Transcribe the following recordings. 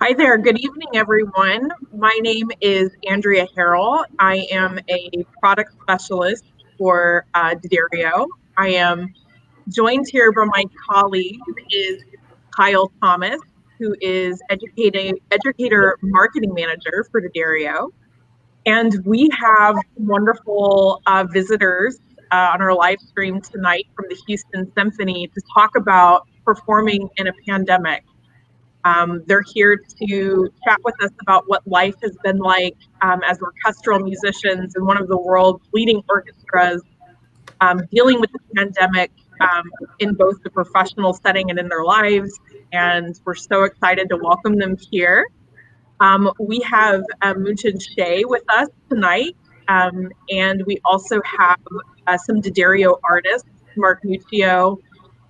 Hi there. Good evening, everyone. My name is Andrea Harrell. I am a product specialist for D'Addario. I am joined here by my colleague is Kyle Thomas, who is educator marketing manager for D'Addario. And we have wonderful visitors on our live stream tonight from the Houston Symphony to talk about performing in a pandemic. They're here to chat with us about what life has been like as orchestral musicians in one of the world's leading orchestras, dealing with the pandemic in both the professional setting and in their lives. And we're so excited to welcome them here. We have Munchin Shea with us tonight, and we also have some D'Addario artists, Mark Nuccio,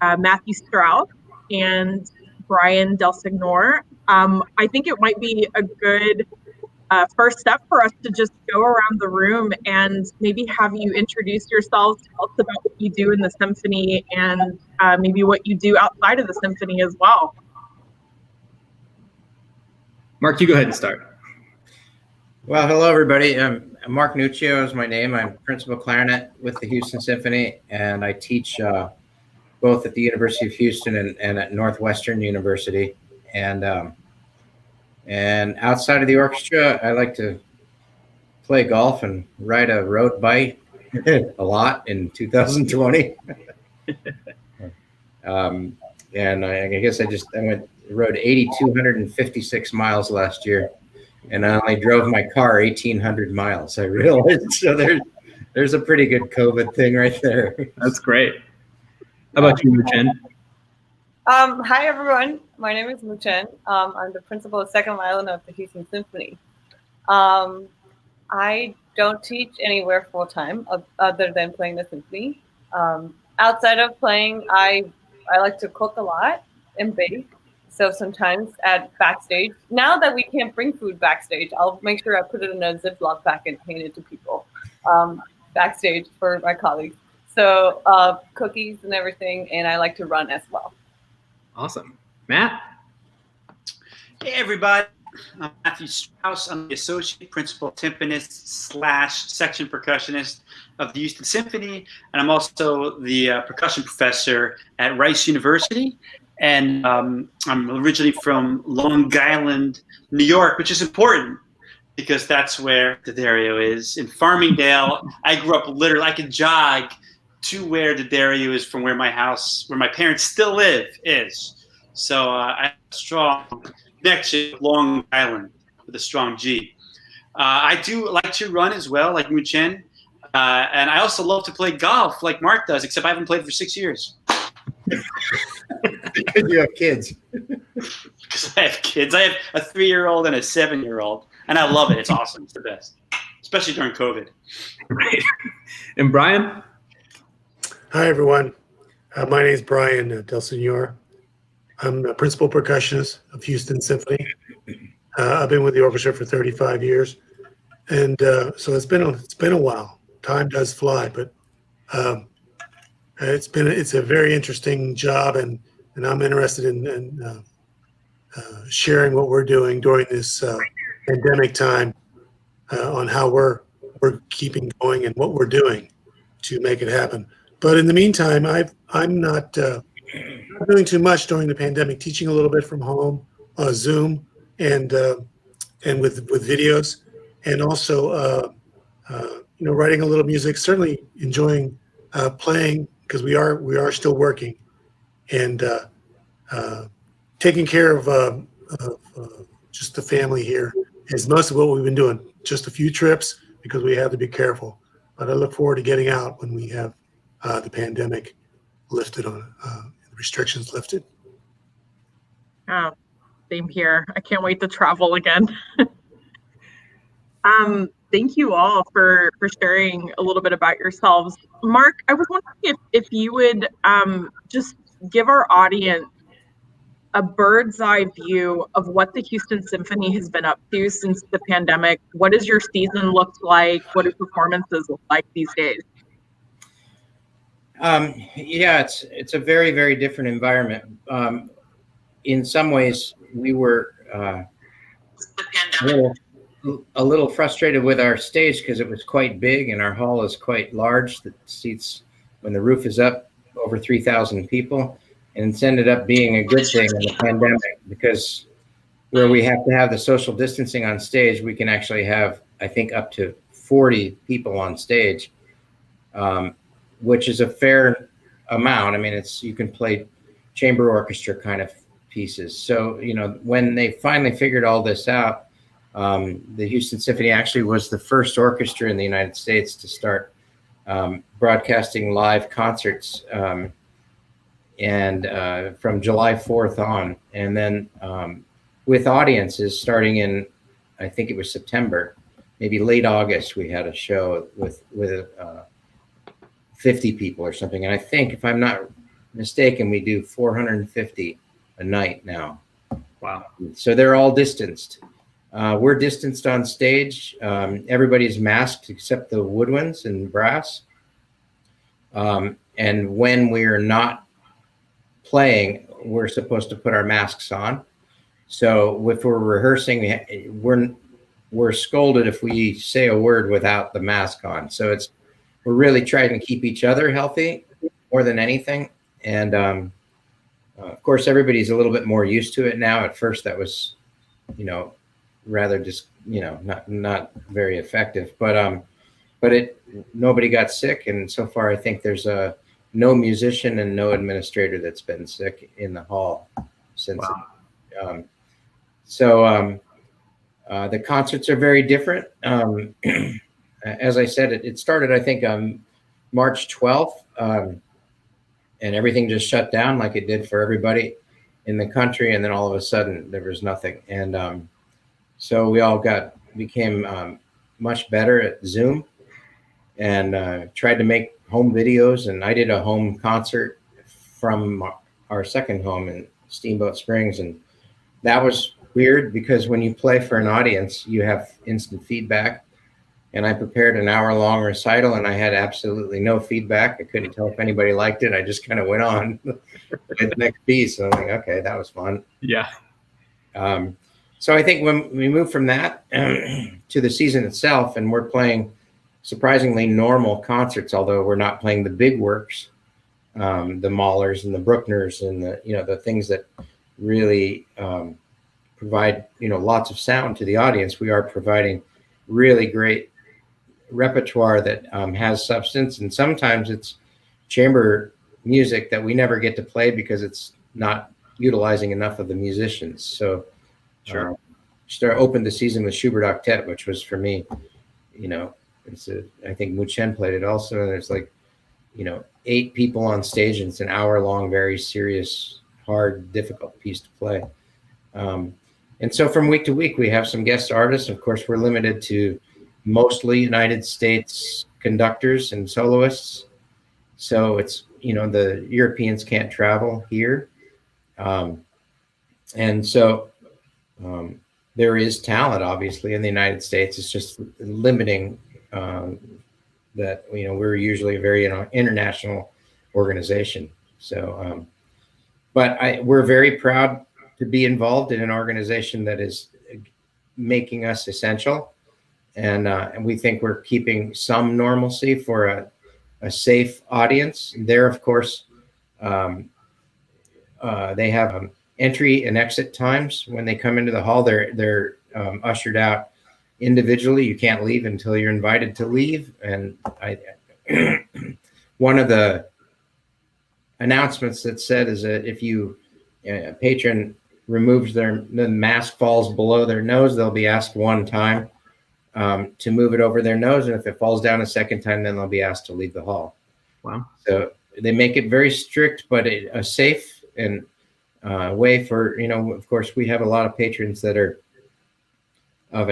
Matthew Strauss, and Brian Delsignore. I think it might be a good first step for us to just go around the room and maybe have you introduce yourselves, tell us about what you do in the symphony, and maybe what you do outside of the symphony as well. Mark, you go ahead and start. Well, hello, everybody. Mark Nuccio is my name. I'm principal clarinet with the Houston Symphony, and I teach both at the University of Houston and at Northwestern University. And outside of the orchestra, I like to play golf and ride a road bike a lot in 2020. And I guess I rode 8,256 miles last year, and I only drove my car 1,800 miles. I realized, so there's a pretty good COVID thing right there. That's great. How about you, Muchen? Hi, everyone. My name is Muchen. I'm the principal of second violin of the Houston Symphony. I don't teach anywhere full time other than playing the symphony. Outside of playing, I like to cook a lot and bake. So sometimes at backstage, now that we can't bring food backstage, I'll make sure I put it in a Ziploc bag and hand it to people backstage for my colleagues. So cookies and everything, and I like to run as well. Awesome. Matt? Hey, everybody. I'm Matthew Strauss. I'm the Associate Principal Timpanist / Section Percussionist of the Houston Symphony, and I'm also the percussion professor at Rice University. And I'm originally from Long Island, New York, which is important because that's where D'Addario is. In Farmingdale, I grew up literally, I could jog to where D'Addario is from where my house, where my parents still live, is. So I have a strong connection with Long Island with a strong G. I do like to run as well, like Muchen. And I also love to play golf like Mark does, except I haven't played for 6 years. Because you have kids. Because I have kids. I have a 3-year-old and a 7-year-old, and I love it. It's awesome. It's the best, especially during COVID. Right. And Brian? Hi, everyone. My name is Brian Delsignore. I'm a principal percussionist of Houston Symphony. I've been with the orchestra for 35 years, and so it's been a while. Time does fly, but it's a very interesting job, and I'm interested in sharing what we're doing during this pandemic time on how we're keeping going and what we're doing to make it happen. But in the meantime, I'm not doing too much during the pandemic. Teaching a little bit from home, Zoom, and with videos, and also writing a little music. Certainly enjoying playing, because we are still working, and taking care of just the family here is most of what we've been doing. Just a few trips because we have to be careful. But I look forward to getting out when we have the pandemic lifted on restrictions lifted. Oh, same here. I can't wait to travel again. Thank you all for sharing a little bit about yourselves. Mark, I was wondering if you would just give our audience a bird's eye view of what the Houston Symphony has been up to since the pandemic. What does your season look like? What do performances look like these days? Yeah, it's a very, very different environment. In some ways, we were a little frustrated with our stage because it was quite big and our hall is quite large. That seats, when the roof is up, over 3,000 people. And it's ended up being a good thing in the pandemic because where we have to have the social distancing on stage, we can actually have, I think, up to 40 people on stage, which is a fair amount. I mean, you can play chamber orchestra kind of pieces. So, when they finally figured all this out, the Houston Symphony actually was the first orchestra in the United States to start broadcasting live concerts, and from July 4th on, and then with audiences starting in, I think it was September, maybe late August, we had a show with 50 people or something. And I think, if I'm not mistaken, we do 450 a night now. Wow. So they're all distanced. We're distanced on stage. Everybody's masked except the woodwinds and brass. And when we're not playing, we're supposed to put our masks on. So if we're rehearsing, we're scolded if we say a word without the mask on. So we're really trying to keep each other healthy more than anything. And of course, everybody's a little bit more used to it now. At first, that was, rather just, not very effective. But nobody got sick, and so far, I think there's no musician and no administrator that's been sick in the hall since. Wow. The concerts are very different. As I said, it started, I think, on March 12th, and everything just shut down like it did for everybody in the country. And then all of a sudden, there was nothing. And so we all became much better at Zoom, and tried to make home videos. And I did a home concert from our second home in Steamboat Springs, and that was weird because when you play for an audience, you have instant feedback. And I prepared an hour-long recital, and I had absolutely no feedback. I couldn't tell if anybody liked it. I just kind of went on to the next piece. So I'm like, okay, that was fun. Yeah. So I think when we move from that to the season itself, and we're playing surprisingly normal concerts, although we're not playing the big works, the Mahlers and the Bruckners and the things that really provide lots of sound to the audience. We are providing really great repertoire that has substance, and sometimes it's chamber music that we never get to play because it's not utilizing enough of the musicians. So sure. Opened the season with Schubert Octet, which was, for me, I think Muchen played it also, and there's 8 people on stage, and it's an hour-long, very serious, hard, difficult piece to play. And so from week to week, we have some guest artists. Of course, we're limited to mostly United States conductors and soloists. So it's, the Europeans can't travel here. And so there is talent, obviously, in the United States. It's just limiting that, we're usually a very international organization. So, but we're very proud to be involved in an organization that is making us essential. And we think we're keeping some normalcy for a safe audience. There, of course, they have entry and exit times. When they come into the hall, they're ushered out individually. You can't leave until you're invited to leave. And one of the announcements that said is that if a patron removes the mask falls below their nose, they'll be asked one time to move it over their nose, and if it falls down a second time, then they'll be asked to leave the hall. Wow. So they make it very strict, but a safe and way for, of course, we have a lot of patrons that are of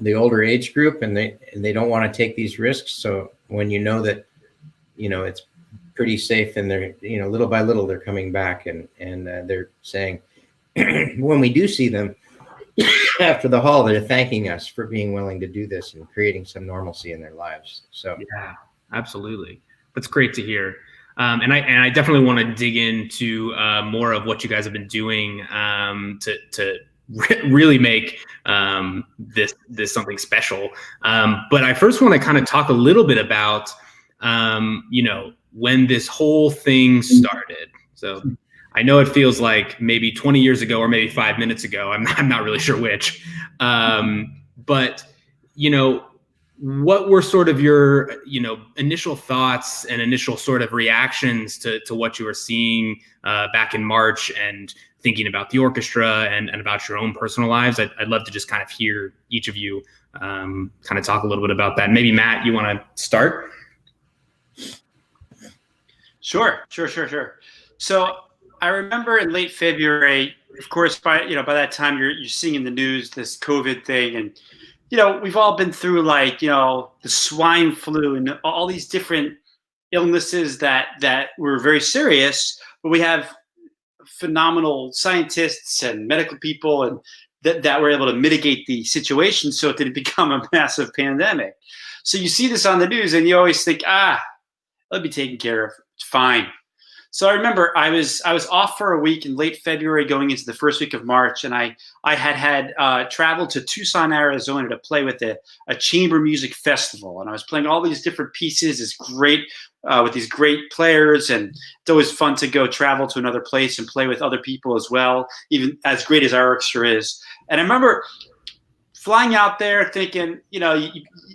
the older age group, and they don't want to take these risks. So when that, it's pretty safe, and they're, little by little, they're coming back, and they're saying, when we do see them after the hall, they're thanking us for being willing to do this and creating some normalcy in their lives. So yeah, absolutely. That's great to hear. And I definitely want to dig into more of what you guys have been doing to really make this something special. But I first want to kind of talk a little bit about when this whole thing started. So I know it feels like maybe 20 years ago or maybe 5 minutes ago. I'm not really sure which. But what were sort of your initial thoughts and initial sort of reactions to what you were seeing back in March, and thinking about the orchestra and about your own personal lives? I'd love to just kind of hear each of you kind of talk a little bit about that. Maybe Matt, you want to start? Sure. So I remember in late February, of course, by that time you're seeing in the news this COVID thing, and we've all been through the swine flu and all these different illnesses that were very serious, but we have phenomenal scientists and medical people and that were able to mitigate the situation so it didn't become a massive pandemic. So you see this on the news and you always think, it'll be taken care of. It's fine. So I remember I was off for a week in late February going into the first week of March, and I had traveled to Tucson, Arizona to play with a chamber music festival, and I was playing all these different pieces. It's great with these great players, and it's always fun to go travel to another place and play with other people as well, even as great as our orchestra is. And I remember flying out there thinking,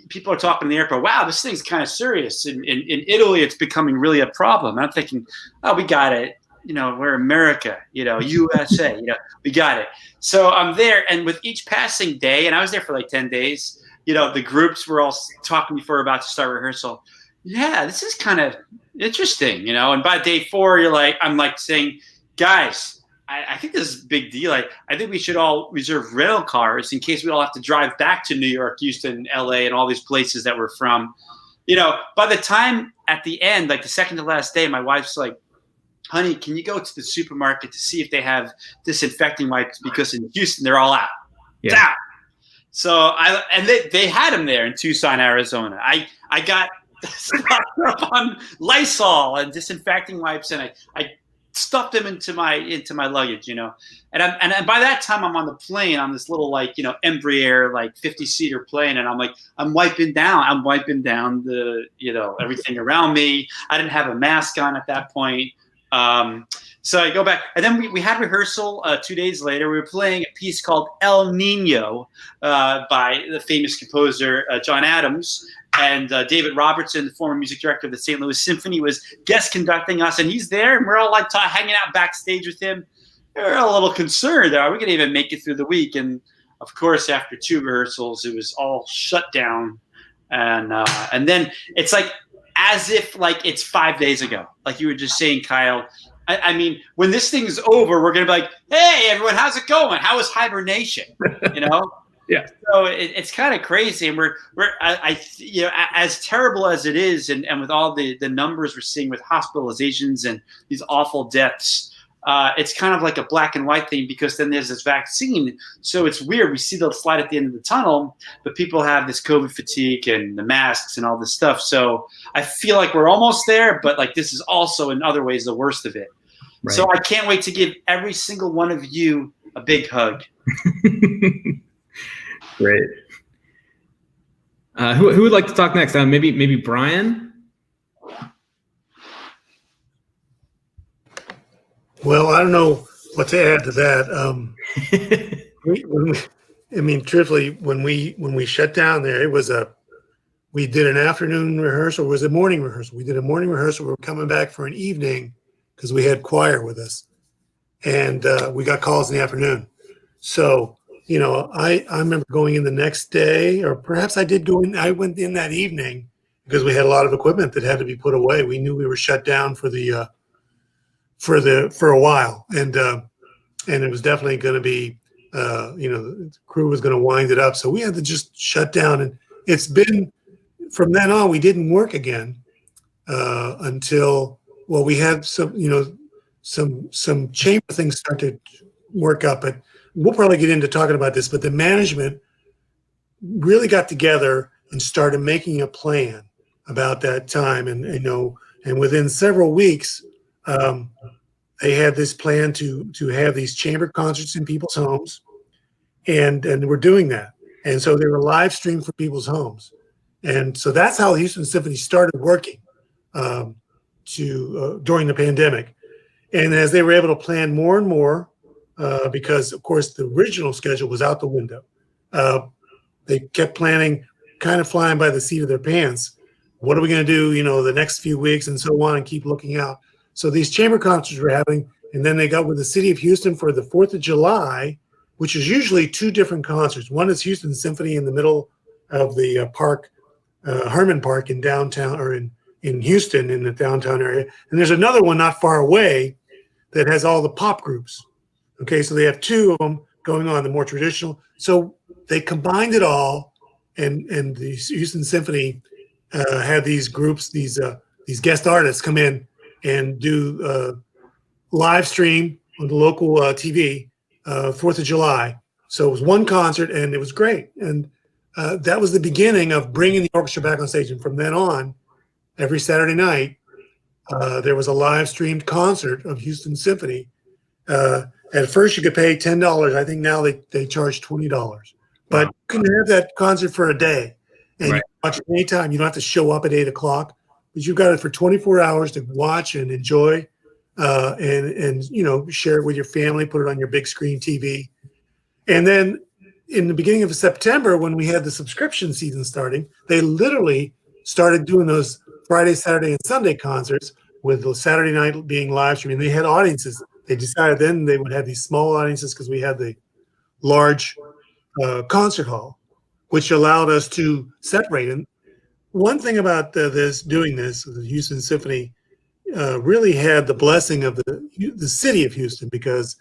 people are talking in the airport, wow, this thing's kind of serious. In Italy, it's becoming really a problem. And I'm thinking, oh, we got it. We're America, USA, we got it. So I'm there, and with each passing day, and I was there for like 10 days, the groups were all talking before about to start rehearsal. Yeah, this is kind of interesting, and by day 4, I'm saying, guys, I think this is a big deal. I think we should all reserve rental cars in case we all have to drive back to New York, Houston, LA, and all these places that we're from. By the time at the end, like the second to last day, my wife's like, honey, can you go to the supermarket to see if they have disinfecting wipes? Because in Houston, they're all out. Yeah. It's out. So they had them there in Tucson, Arizona. I got stocked up on Lysol and disinfecting wipes, and I stuffed them into my luggage, and by that time I'm on the plane on this little Embraer 50-seater plane, and I'm wiping down the everything around me. I didn't have a mask on at that point, so I go back, and then we had rehearsal 2 days later. We were playing a piece called El Nino by the famous composer John Adams. And David Robertson, the former music director of the St. Louis Symphony, was guest conducting us, and he's there, and we're all hanging out backstage with him. We're a little concerned. Are we going to even make it through the week? And of course, after 2 rehearsals, it was all shut down, and then it's as if it's 5 days ago, like you were just saying, Kyle. I mean, when this thing's over, we're going to be like, hey, everyone, how's it going? How was hibernation? Yeah. So it's kind of crazy, and we're as terrible as it is, and with all the numbers we're seeing with hospitalizations and these awful deaths, it's kind of like a black and white thing, because then there's this vaccine. So it's weird. We see the light at the end of the tunnel, but people have this COVID fatigue and the masks and all this stuff. So I feel like we're almost there, but this is also in other ways the worst of it. Right. So I can't wait to give every single one of you a big hug. Great. Who would like to talk next? Maybe Brian? Well, I don't know what to add to that. Truthfully, when we shut down there, we did an afternoon rehearsal. It was a morning rehearsal. We did a morning rehearsal. We were coming back for an evening because we had choir with us, and we got calls in the afternoon. So, I remember going in the next day, or perhaps I went in that evening because we had a lot of equipment that had to be put away. We knew we were shut down for a while, and it was definitely going to be, the crew was going to wind it up. So we had to just shut down, and it's been from then on. We didn't work again until we had some chamber things start to work up, but we'll probably get into talking about this. But the management really got together and started making a plan about that time, and within several weeks, they had this plan to have these chamber concerts in people's homes, and we're doing that. And so they were live streamed for people's homes. And so that's how the Houston Symphony started working during the pandemic. And as they were able to plan more and more, because of course the original schedule was out the window, they kept planning, kind of flying by the seat of their pants. What are we going to do, the next few weeks and so on, and keep looking out. So these chamber concerts were happening, and then they got with the city of Houston for the 4th of July, which is usually 2 different concerts. One is Houston Symphony in the middle of the park, Herman Park in downtown, or in Houston in the downtown area. And there's another one not far away that has all the pop groups. Okay, so they have 2 of them going on, the more traditional. So they combined it all, and the Houston Symphony had these groups, these guest artists come in and do live stream on the local TV, 4th of July. So it was one concert, and it was great. And that was the beginning of bringing the orchestra back on stage. And from then on, every Saturday night, there was a live streamed concert of Houston Symphony. At first, you could pay $10. I think now they charge $20. But you can have that concert for a day, and you can watch it anytime. You don't have to show up at 8 o'clock, but you've got it for 24 hours to watch and enjoy, and share it with your family. Put it on your big screen TV, and then in the beginning of September, when we had the subscription season starting, they literally started doing those Friday, Saturday, and Sunday concerts, with the Saturday night being live streaming. They had audiences. They decided then they would have these small audiences because we had the large concert hall, which allowed us to separate. And one thing about doing this, the Houston Symphony really had the blessing of the city of Houston, because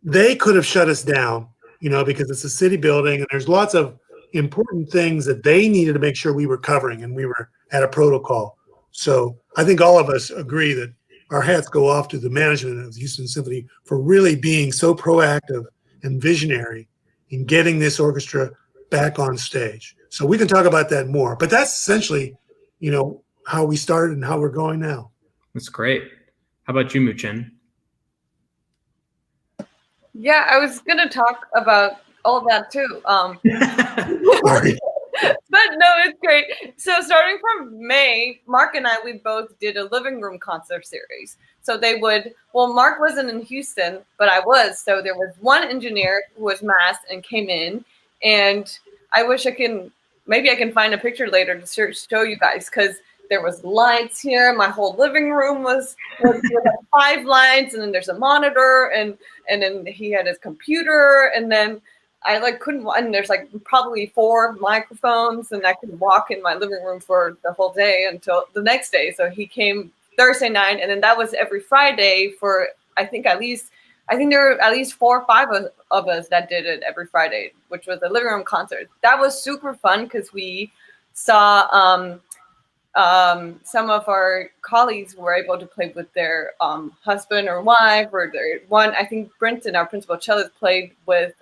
they could have shut us down, because it's a city building and there's lots of important things that they needed to make sure we were covering, and we were at a protocol. So I think all of us agree that our hats go off to the management of the Houston Symphony for really being so proactive and visionary in getting this orchestra back on stage. So we can talk about that more, but that's essentially, how we started and how we're going now. That's great. How about you, Muchen? Yeah, I was going to talk about all of that too. Sorry. But no, it's great. So starting from May, Mark and I, we both did a living room concert series. So Mark wasn't in Houston, but I was. So there was one engineer who was masked and came in, and I wish maybe I can find a picture later to show you guys, because there was lights here. My whole living room was with 5 lights, and then there's a monitor, and then he had his computer, and then I couldn't, and there's probably 4 microphones, and I could walk in my living room for the whole day until the next day. So he came Thursday night, and then that was every Friday for I think there were at least 4 or 5 of us that did it every Friday, which was a living room concert. That was super fun because we saw some of our colleagues were able to play with their husband or wife, or their one. I think Brenton, our principal cellist, played with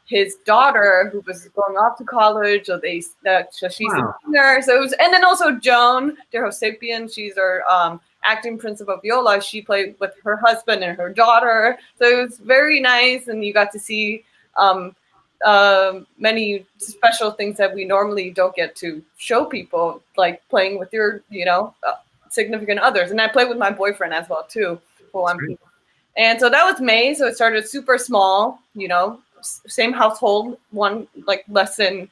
his daughter who was going off to college. So she's a singer. So it was, and then also Joan de Hosapian, she's our acting principal viola. She played with her husband and her daughter. So it was very nice, and you got to see many special things that we normally don't get to show people, like playing with your, significant others. And I played with my boyfriend as well too for one piece. And so that was May. So it started super small, same household, one lesson.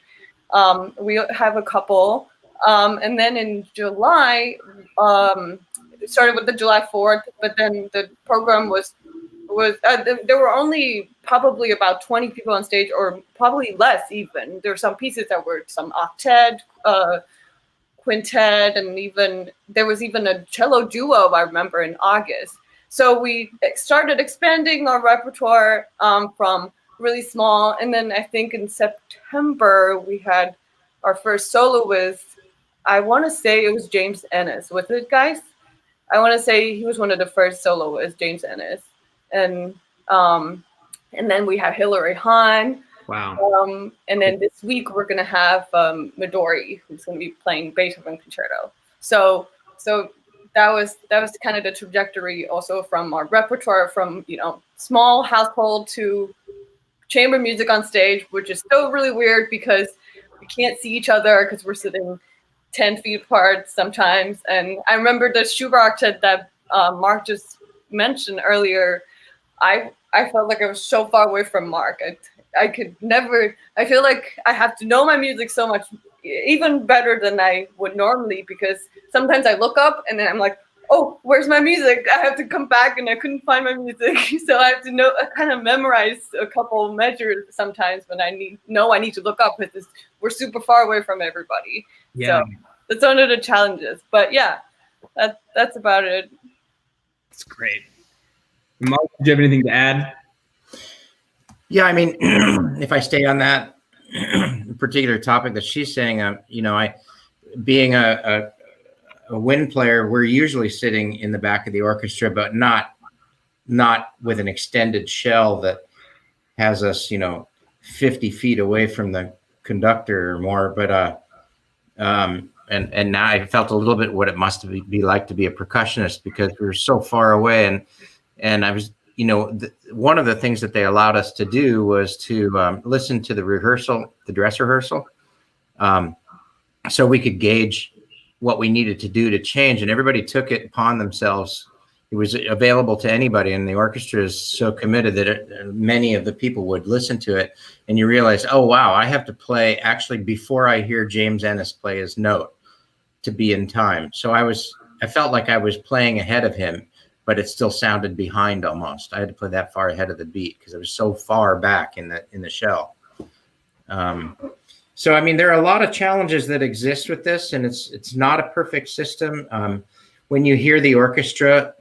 We have a couple. And then in July, it started with the July 4th, but then the program was there were only probably about 20 people on stage, or probably less even. There were some pieces that were some octet, quintet, and there was even a cello duo, I remember, in August. So we started expanding our repertoire from really small. And then I think in September, we had our first soloist. I want to say it was James Ennis. Was it, guys? I want to say he was one of the first soloists, James Ennis. And then we have Hilary Hahn. Wow. And then this week we're going to have Midori, who's going to be playing Beethoven Concerto. So that was kind of the trajectory also from our repertoire, from small household to chamber music on stage, which is so really weird because we can't see each other because we're sitting 10 feet apart sometimes. And I remember the Schubert octet that Mark just mentioned earlier. I felt like I was so far away from Mark. I could never, I feel like I have to know my music so much, even better than I would normally, because sometimes I look up and then I'm like, oh, where's my music? I have to come back and I couldn't find my music. So I have to know, kind of memorize a couple measures sometimes when I need to look up because we're super far away from everybody. Yeah. So that's one of the challenges. But yeah, that's about it. That's great. Mark, do you have anything to add? Yeah, I mean, if I stay on that particular topic that she's saying, being a wind player, we're usually sitting in the back of the orchestra, but not with an extended shell that has us, 50 feet away from the conductor or more. But and now I felt a little bit what it must be like to be a percussionist, because we were so far away, and I was, one of the things that they allowed us to do was to listen to the rehearsal, the dress rehearsal, so we could gauge what we needed to do to change. And everybody took it upon themselves. It was available to anybody, and the orchestra is so committed that many of the people would listen to it. And you realize, oh, wow, I have to play actually before I hear James Ennis play his note to be in time. So I felt like I was playing ahead of him, but it still sounded behind almost. I had to play that far ahead of the beat because I was so far back in the shell. So, I mean, there are a lot of challenges that exist with this, and it's not a perfect system. When you hear the orchestra,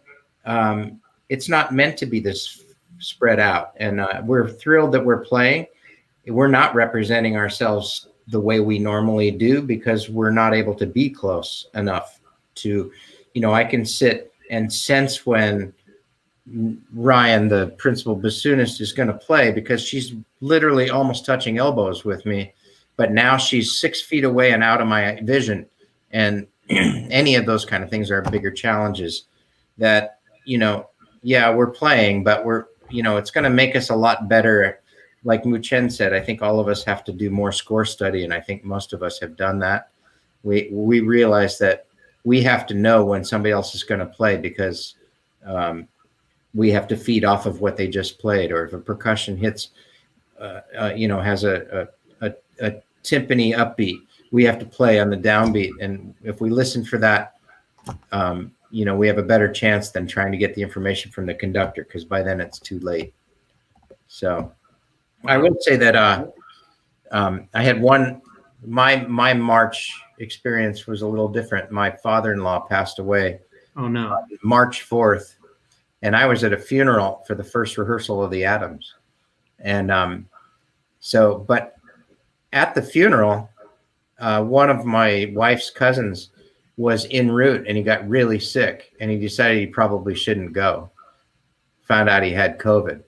it's not meant to be this spread out. And we're thrilled that we're playing. We're not representing ourselves the way we normally do because we're not able to be close enough to, I can sit and sense when Ryan, the principal bassoonist, is going to play, because she's literally almost touching elbows with me. But now she's 6 feet away and out of my vision. And any of those kind of things are bigger challenges that, yeah, we're playing, but it's going to make us a lot better. Like Muchen said, I think all of us have to do more score study. And I think most of us have done that. We realize that we have to know when somebody else is going to play, because we have to feed off of what they just played. Or if a percussion hits, has a timpani upbeat, we have to play on the downbeat. And if we listen for that, we have a better chance than trying to get the information from the conductor, because by then it's too late. So I would say that I had my March experience was a little different. My father-in-law passed away. Oh, no. March 4th. And I was at a funeral for the first rehearsal of the Adams. And but at the funeral, one of my wife's cousins was en route, and he got really sick, and he decided he probably shouldn't go. Found out he had COVID.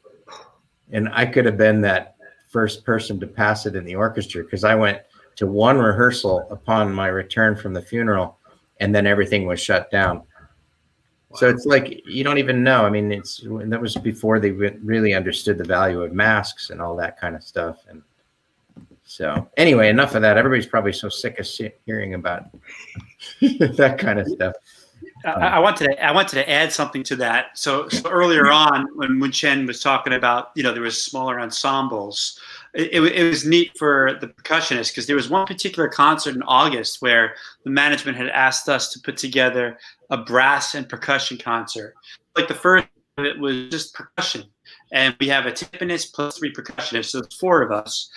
And I could have been that first person to pass it in the orchestra, because I went to one rehearsal upon my return from the funeral, and then everything was shut down. Wow. So it's like, you don't even know. I mean, that was before they really understood the value of masks and all that kind of stuff. And so anyway, enough of that. Everybody's probably so sick of hearing about that kind of stuff. I wanted to add something to that. So earlier on, when Mun-Chen was talking about, there was smaller ensembles, it was neat for the percussionists, because there was one particular concert in August where the management had asked us to put together a brass and percussion concert. Like the first of it was just percussion, and we have a timpanist plus 3 percussionists, so it's 4 of us.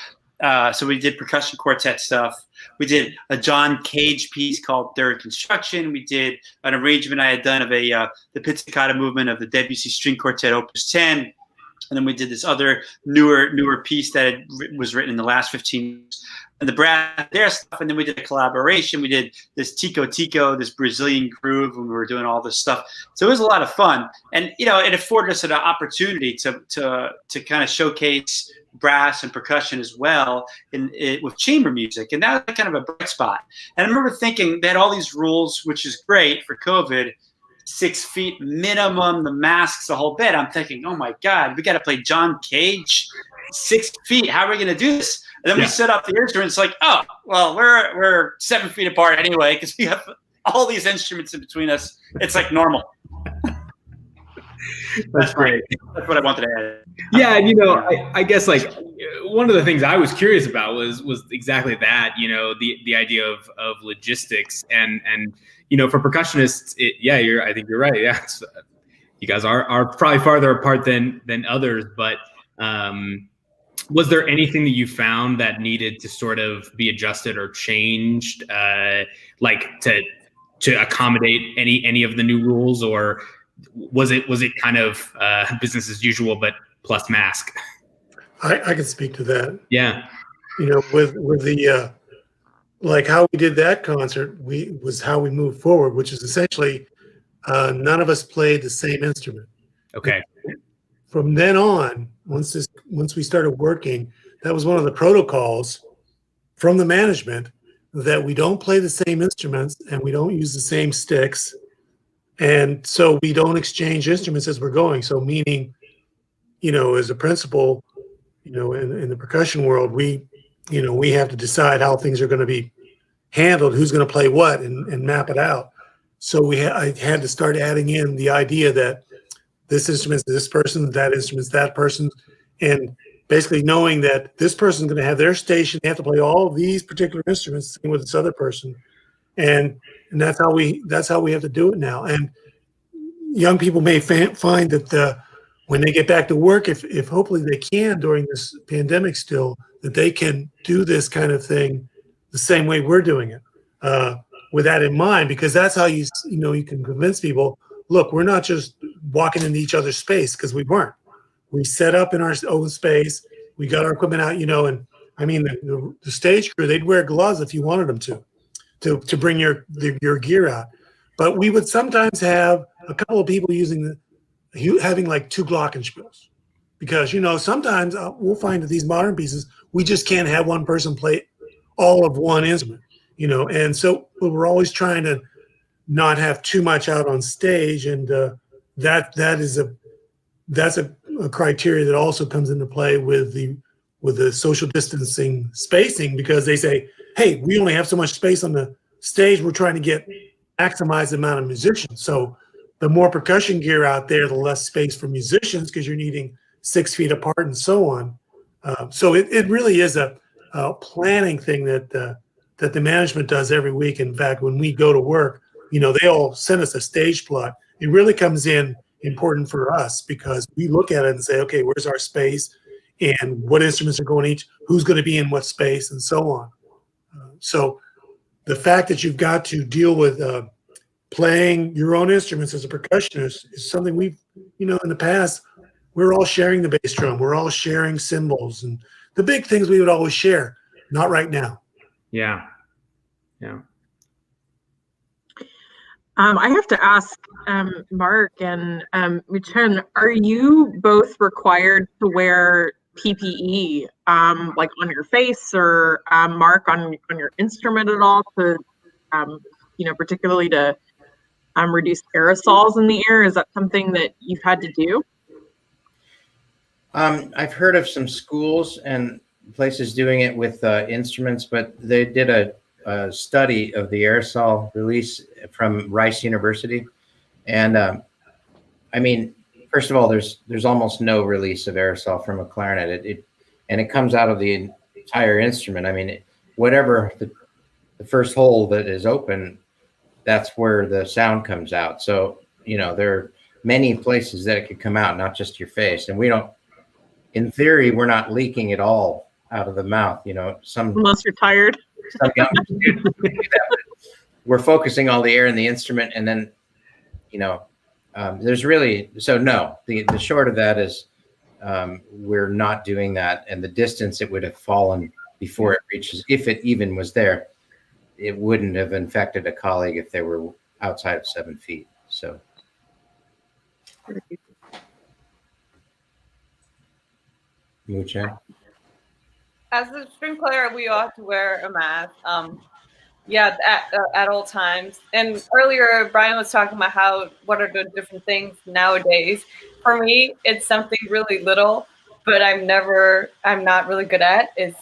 So we did percussion quartet stuff. We did a John Cage piece called Third Construction. We did an arrangement I had done of the Pizzicato movement of the Debussy String Quartet Opus 10. And then we did this other newer piece that was written in the last 15 years. And the brass there stuff. And then we did a collaboration. We did this Tico Tico, this Brazilian groove, when we were doing all this stuff. So it was a lot of fun. And, it afforded us an opportunity to kind of showcase brass and percussion as well with chamber music. And that was kind of a bright spot. And I remember thinking they had all these rules, which is great for COVID, 6 feet minimum, the masks, the whole bit. I'm thinking, oh my God, we got to play John Cage 6 feet. How are we going to do this? And then we set up the instruments like, oh, well, we're 7 feet apart anyway because we have all these instruments in between us. It's like normal. That's great. That's what I wanted to add. Yeah, and I guess like one of the things I was curious about was exactly that. The idea of logistics and for percussionists, I think you're right. Yeah, you guys are probably farther apart than others, but was there anything that you found that needed to sort of be adjusted or changed, like to accommodate any of the new rules, or was it kind of business as usual but plus mask? I can speak to that. Yeah. With the like how we did that concert, was how we moved forward, which is essentially none of us played the same instrument. Okay. From then on, once we started working, that was one of the protocols from the management, that we don't play the same instruments and we don't use the same sticks. And so we don't exchange instruments as we're going. So meaning, as a principal, in the percussion world, we have to decide how things are going to be handled, who's going to play what, and map it out. So I had to start adding in the idea that this instrument's this person, that instrument's that person, and basically knowing that this person's going to have their station. They have to play all of these particular instruments with this other person, and that's how we have to do it now. And young people may find that when they get back to work, if hopefully they can during this pandemic still, that they can do this kind of thing the same way we're doing it, with that in mind, because that's how you can convince people, look, we're not just walking into each other's space, because we weren't. We set up in our own space. We got our equipment out, and I mean, the stage crew, they'd wear gloves if you wanted them to bring your gear out. But we would sometimes have a couple of people having like 2 glockenspiels, because sometimes we'll find that these modern pieces, we just can't have one person play all of one instrument, and so we're always trying to not have too much out on stage, and that's a criteria that also comes into play with the social distancing spacing, because they say, hey, we only have so much space on the stage, we're trying to maximize the amount of musicians. So the more percussion gear out there, the less space for musicians, because you're needing 6 feet apart and so on. So it really is a planning thing that the management does every week. In fact, when we go to work, they all send us a stage plot. It really comes in important for us, because we look at it and say, okay, where's our space, and what instruments are going each, who's going to be in what space, and so on. So the fact that you've got to deal with playing your own instruments as a percussionist is something we've, in the past, we're all sharing the bass drum, we're all sharing cymbals, and the big things we would always share. Not right now. Yeah. I have to ask Mark and Muchen, are you both required to wear PPE, like on your face, or Mark on your instrument at all, to particularly to reduce aerosols in the air? Is that something that you've had to do? I've heard of some schools and places doing it with instruments, but they did a study of the aerosol release from Rice University, and I mean, first of all, there's almost no release of aerosol from a clarinet. It comes out of the entire instrument. I mean, whatever the first hole that is open, that's where the sound comes out. So there are many places that it could come out, not just your face. And we don't, in theory, we're not leaking it all out of the mouth. Unless you're tired. We're focusing all the air in the instrument, and then there's really, so no, the short of that is we're not doing that, and the distance it would have fallen before it reaches, if it even was there, it wouldn't have infected a colleague if they were outside of 7 feet. So Muchen? As a string player, we all have to wear a mask. At all times. And earlier, Brian was talking about what are the different things nowadays. For me, it's something really little. but I'm not really good at is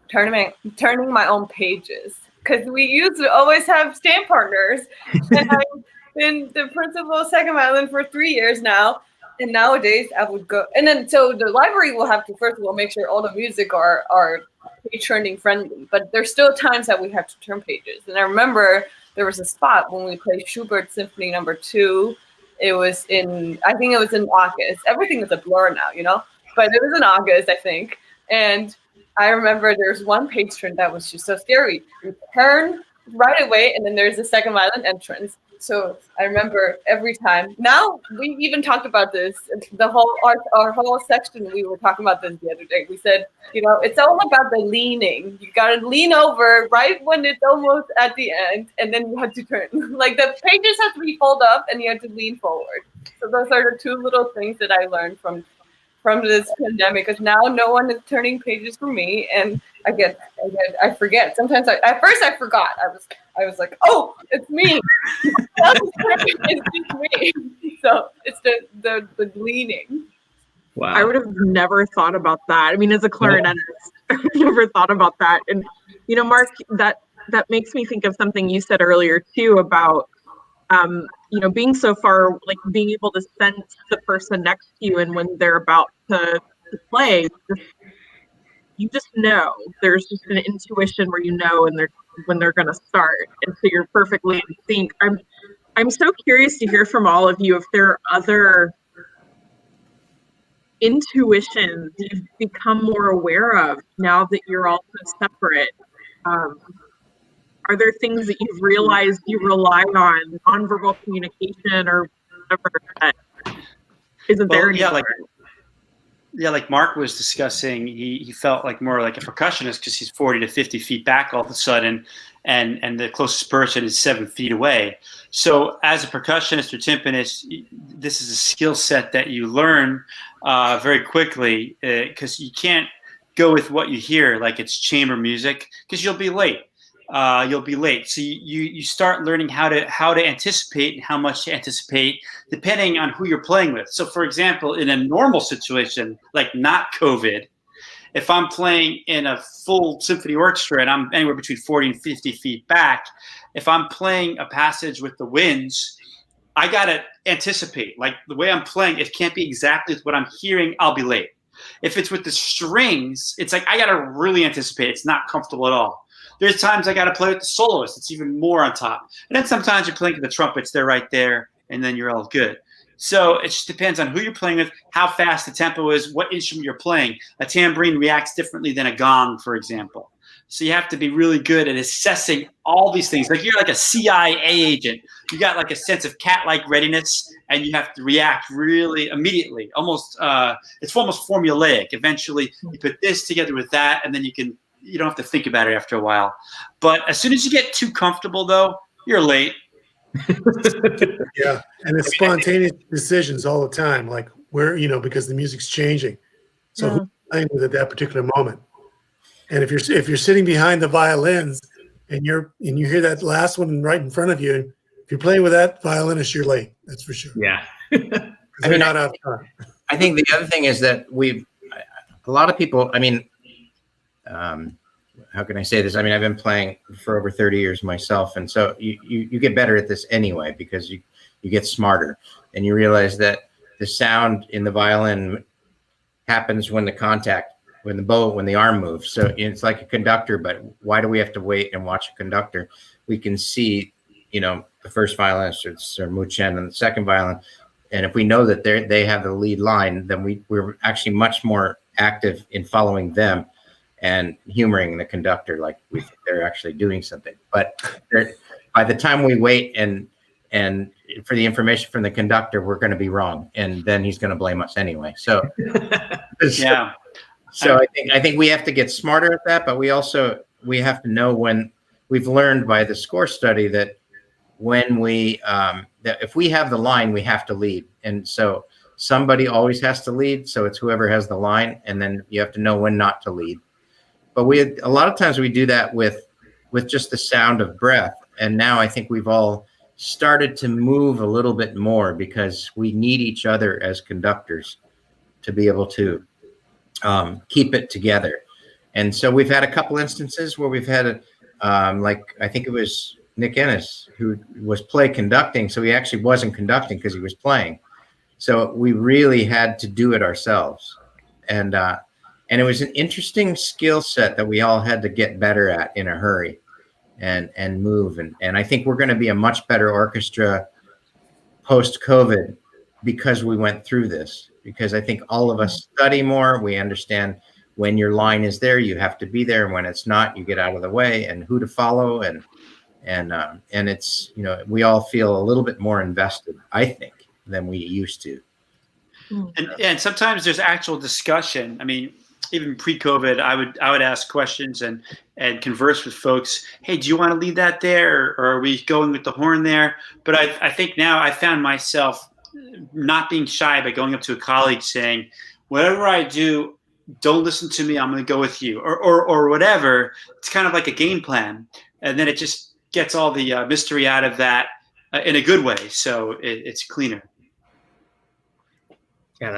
turning my own pages, because we used to always have stand partners, and I've been the principal second violin for 3 years now. And nowadays I would go, and then so the library will have to first of all make sure all the music are page turning friendly, but there's still times that we have to turn pages. And I remember there was a spot when we played Schubert Symphony No. 2. It was I think it was in August. Everything is a blur now, you know, but it was in August, I think. And I remember there's one page turn that was just so scary. You turn right away, and then there's the second violin entrance. So I remember every time. Now we even talked about this. The whole our whole section, we were talking about this the other day. We said, you know, it's all about the leaning. You gotta lean over right when it's almost at the end, and then you have to turn. Like the pages have to be folded up, and you have to lean forward. So those are the two little things that I learned from this pandemic. Because now no one is turning pages for me, and I forget. Sometimes at first I forgot. I was like, oh, it's me. It's just me. So it's the leaning. Wow. I would have never thought about that. I mean, as a clarinetist, I would have never thought about that. And, you know, Mark, that makes me think of something you said earlier too about, you know, being so far, like being able to sense the person next to you, and when they're about to play, you just know. There's just an intuition where you know when they're going to start, and so you're perfectly in sync. I'm so curious to hear from all of you if there are other intuitions you've become more aware of now that you're all so separate. Are there things that you've realized you rely on nonverbal communication or whatever that isn't there anymore? Like Mark was discussing, he felt like more like a percussionist because he's 40 to 50 feet back all of a sudden, and the closest person is 7 feet away. So as a percussionist or timpanist, this is a skill set that you learn very quickly, because you can't go with what you hear like it's chamber music, because you'll be late. So you start learning how to anticipate and how much to anticipate depending on who you're playing with. So for example, in a normal situation, like not COVID, if I'm playing in a full symphony orchestra and I'm anywhere between 40 and 50 feet back, if I'm playing a passage with the winds, I got to anticipate. Like the way I'm playing, it can't be exactly what I'm hearing. I'll be late. If it's with the strings, it's like I got to really anticipate. It's not comfortable at all. There's times I got to play with the soloist. It's even more on top. And then sometimes you're playing with the trumpets. They're right there, and then you're all good. So it just depends on who you're playing with, how fast the tempo is, what instrument you're playing. A tambourine reacts differently than a gong, for example. So you have to be really good at assessing all these things. Like you're like a CIA agent. You got like a sense of cat-like readiness, and you have to react really immediately. It's almost formulaic. Eventually, you put this together with that, and then you don't have to think about it after a while. But as soon as you get too comfortable, though, you're late. Yeah, and it's spontaneous decisions all the time, like where, you know, because the music's changing. So who's playing with at that particular moment? And if you're sitting behind the violins and you hear that last one right in front of you, if you're playing with that violinist, you're late. That's for sure. Yeah. They're not out of time. I think the other thing is that a lot of people, I mean, how can I say this? I mean, I've been playing for over 30 years myself. And so you get better at this anyway, because you get smarter, and you realize that the sound in the violin happens when the arm moves. So it's like a conductor, but why do we have to wait and watch a conductor? We can see, you know, the first violinist or Muchen and the second violin. And if we know that they have the lead line, then we're actually much more active in following them and humoring the conductor, like we think they're actually doing something. But by the time we wait and for the information from the conductor, we're going to be wrong, and then he's going to blame us anyway. So yeah. So I think we have to get smarter at that, but we have to know when. We've learned by the score study that when that if we have the line, we have to lead, and so somebody always has to lead. So it's whoever has the line, and then you have to know when not to lead. But a lot of times we do that with just the sound of breath. And now I think we've all started to move a little bit more, because we need each other as conductors to be able to keep it together. And so we've had a couple instances where we've had, like, I think it was Nick Ennis who was play conducting. So he actually wasn't conducting because he was playing. So we really had to do it ourselves. And it was an interesting skill set that we all had to get better at in a hurry and move. And I think we're going to be a much better orchestra post-COVID because we went through this, because I think all of us study more. We understand when your line is there, you have to be there. And when it's not, you get out of the way, and who to follow. And it's, you know, we all feel a little bit more invested, I think, than we used to. And sometimes there's actual discussion. I mean, even pre-COVID, I would ask questions and converse with folks. Hey, do you want to lead that there, or are we going with the horn there? But I think now I found myself not being shy by going up to a colleague saying, whatever I do, don't listen to me. I'm going to go with you, or whatever. It's kind of like a game plan, and then it just gets all the mystery out of that in a good way. So it's cleaner. Yeah,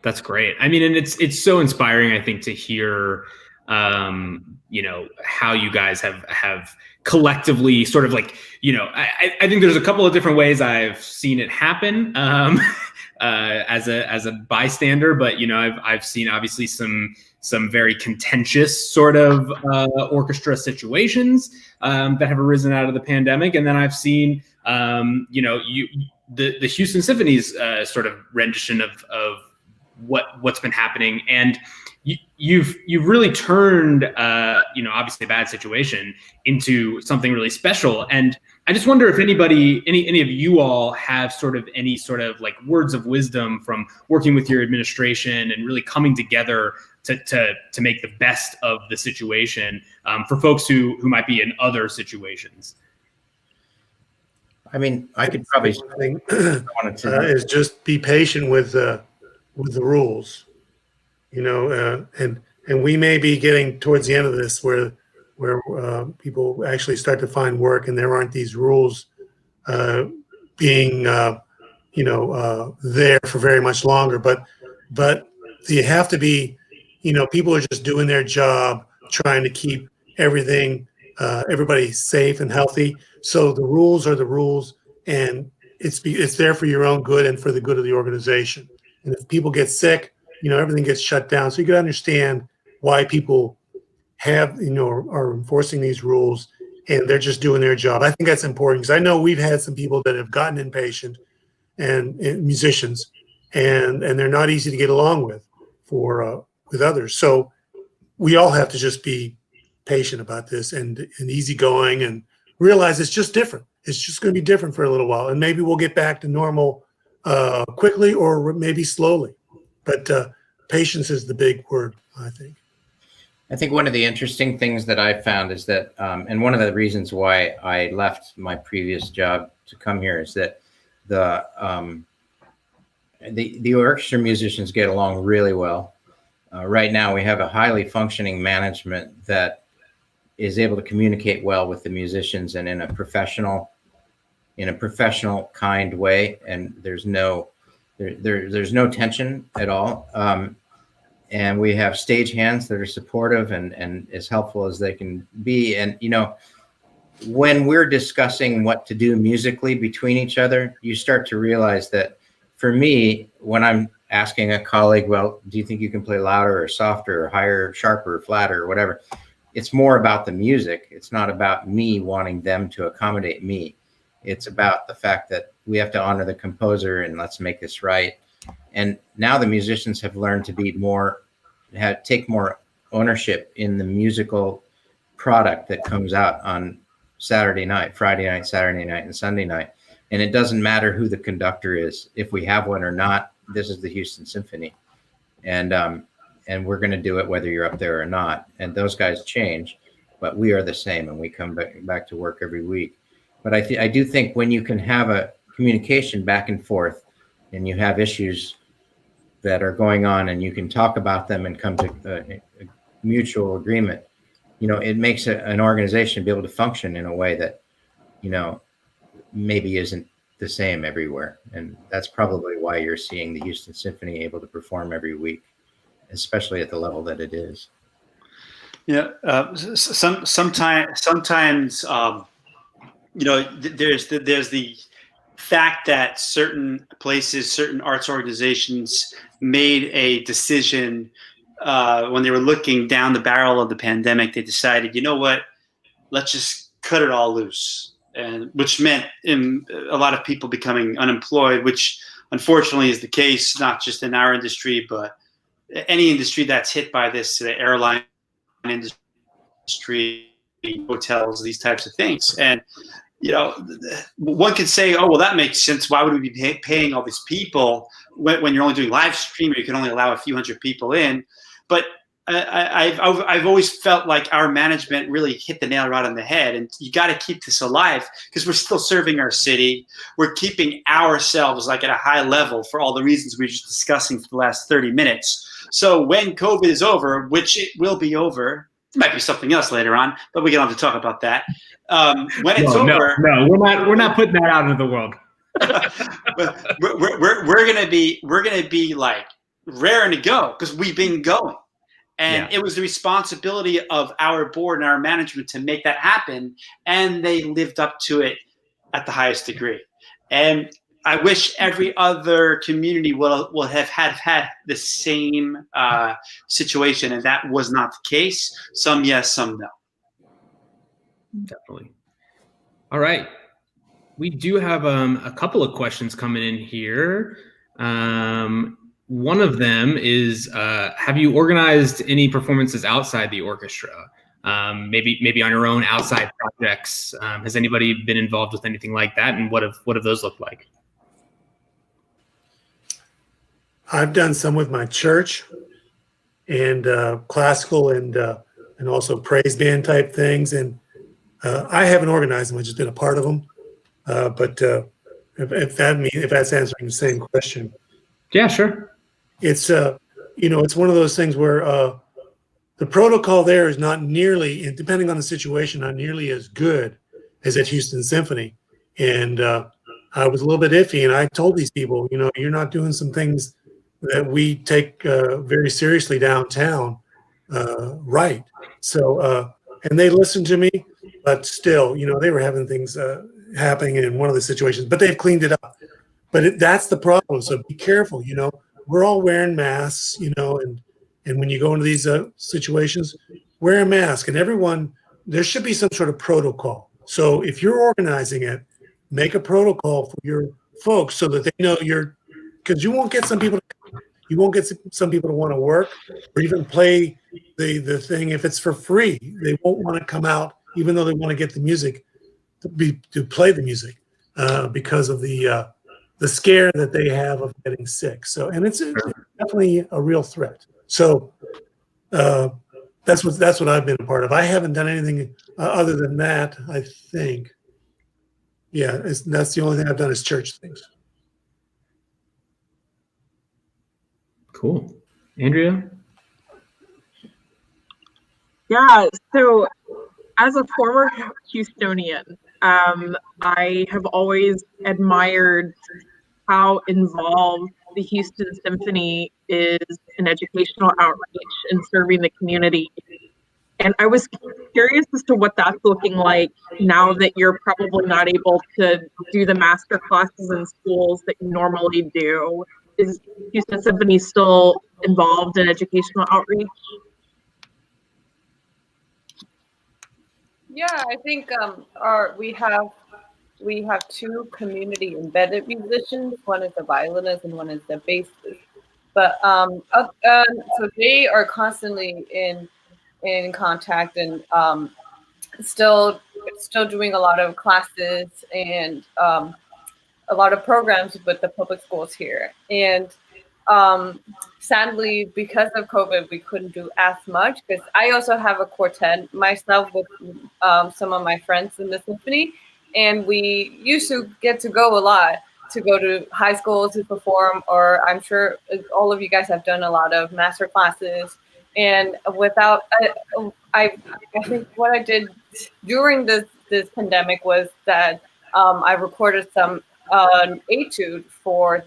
that's great. I mean, and it's so inspiring, I think, to hear, you know, how you guys have collectively sort of like, you know, I think there's a couple of different ways I've seen it happen as a bystander, but you know, I've seen obviously some very contentious sort of orchestra situations that have arisen out of the pandemic, and then I've seen you know, the Houston Symphony's sort of rendition of what's been happening, and you've really turned you know, obviously a bad situation into something really special. And I just wonder if any of you all have sort of any sort of like words of wisdom from working with your administration and really coming together to make the best of the situation for folks who might be in other situations. I mean, I could probably is just be patient with the rules, you know, and we may be getting towards the end of this where people actually start to find work and there aren't these rules being you know, there for very much longer. But you have to be, you know, people are just doing their job, trying to keep everything everybody safe and healthy. So the rules are the rules, and it's there for your own good and for the good of the organization. And if people get sick, you know, everything gets shut down. So you can understand why people have, you know, are enforcing these rules, and they're just doing their job. I think that's important, because I know we've had some people that have gotten impatient and musicians, and they're not easy to get along with others. So we all have to just be patient about this and easygoing, and realize it's just different. It's just going to be different for a little while, and maybe we'll get back to normal quickly, or maybe slowly. But patience is the big word, I think. I think one of the interesting things that I found is that, and one of the reasons why I left my previous job to come here, is that the orchestra musicians get along really well. Right now, we have a highly functioning management that is able to communicate well with the musicians, and in a professional kind way, and there's no tension at all. And we have stage hands that are supportive and as helpful as they can be. And, you know, when we're discussing what to do musically between each other, you start to realize that, for me, when I'm asking a colleague, well, do you think you can play louder or softer or higher, sharper, or flatter, or whatever, it's more about the music. It's not about me wanting them to accommodate me. It's about the fact that we have to honor the composer and let's make this right. And now the musicians have learned to be take more ownership in the musical product that comes out on Saturday night, Friday night, Saturday night, and Sunday night. And it doesn't matter who the conductor is, if we have one or not. This is the Houston Symphony, and we're going to do it whether you're up there or not. And those guys change, but we are the same, and we come back to work every week. But I do think when you can have a communication back and forth, and you have issues that are going on, and you can talk about them and come to a mutual agreement, you know, it makes an organization be able to function in a way that, you know, maybe isn't the same everywhere. And that's probably why you're seeing the Houston Symphony able to perform every week especially at the level that it is. Yeah, sometimes there's the fact that certain places, certain arts organizations made a decision when they were looking down the barrel of the pandemic. They decided, you know what, let's just cut it all loose, and which meant a lot of people becoming unemployed, which unfortunately is the case not just in our industry, but any industry that's hit by this, the airline industry, hotels, these types of things. And one could say, oh, well, that makes sense. Why would we be paying all these people when you're only doing live stream, or you can only allow a few hundred people in? But I've always felt like our management really hit the nail right on the head, and you got to keep this alive because we're still serving our city. We're keeping ourselves like at a high level for all the reasons we were just discussing for the last 30 minutes. So when COVID is over, which it will be over, it might be something else later on, but we don't have to talk about that. When it's over, no, we're not putting that out into the world. we're gonna be like raring to go because we've been going, and it was the responsibility of our board and our management to make that happen, and they lived up to it at the highest degree. And I wish every other community will have had the same situation, and that was not the case. Some yes, some no. Definitely. All right. We do have a couple of questions coming in here. One of them is, have you organized any performances outside the orchestra? Maybe on your own outside projects. Has anybody been involved with anything like that? And what have those looked like? I've done some with my church and classical and also praise band type things. And I haven't organized them. I've just been a part of them. But if that's answering the same question. Yeah, sure. It's it's one of those things where the protocol there is not nearly, depending on the situation, not nearly as good as at Houston Symphony. And I was a little bit iffy, and I told these people, you're not doing some things that we take very seriously downtown, right? So, and they listened to me, but still, they were having things happening in one of the situations, but they've cleaned it up. But that's the problem. So be careful. We're all wearing masks. And when you go into these situations, wear a mask. And there should be some sort of protocol. So if you're organizing it, make a protocol for your folks so that they know because you won't get some people to want to work or even play the thing if it's for free. They won't want to come out even though they want to get the music to play the music because of the scare that they have of getting sick. So, and it's definitely a real threat. So that's what I've been a part of. I haven't done anything other than that, I think. Yeah, that's the only thing I've done is church things. Cool. Andrea? Yeah, so as a former Houstonian, I have always admired how involved the Houston Symphony is in educational outreach and serving the community. And I was curious as to what that's looking like now that you're probably not able to do the master classes in schools that you normally do. Is Houston Symphony still involved in educational outreach? Yeah, I think we have two community embedded musicians. One is the violinist and one is the bassist. But so they are constantly in contact and still doing a lot of classes and a lot of programs with the public schools here. And sadly, because of COVID, we couldn't do as much because I also have a quartet myself with some of my friends in the symphony. And we used to get to go a lot to go to high school to perform, or I'm sure all of you guys have done a lot of master classes. And I think what I did during this pandemic was that I recorded some etude for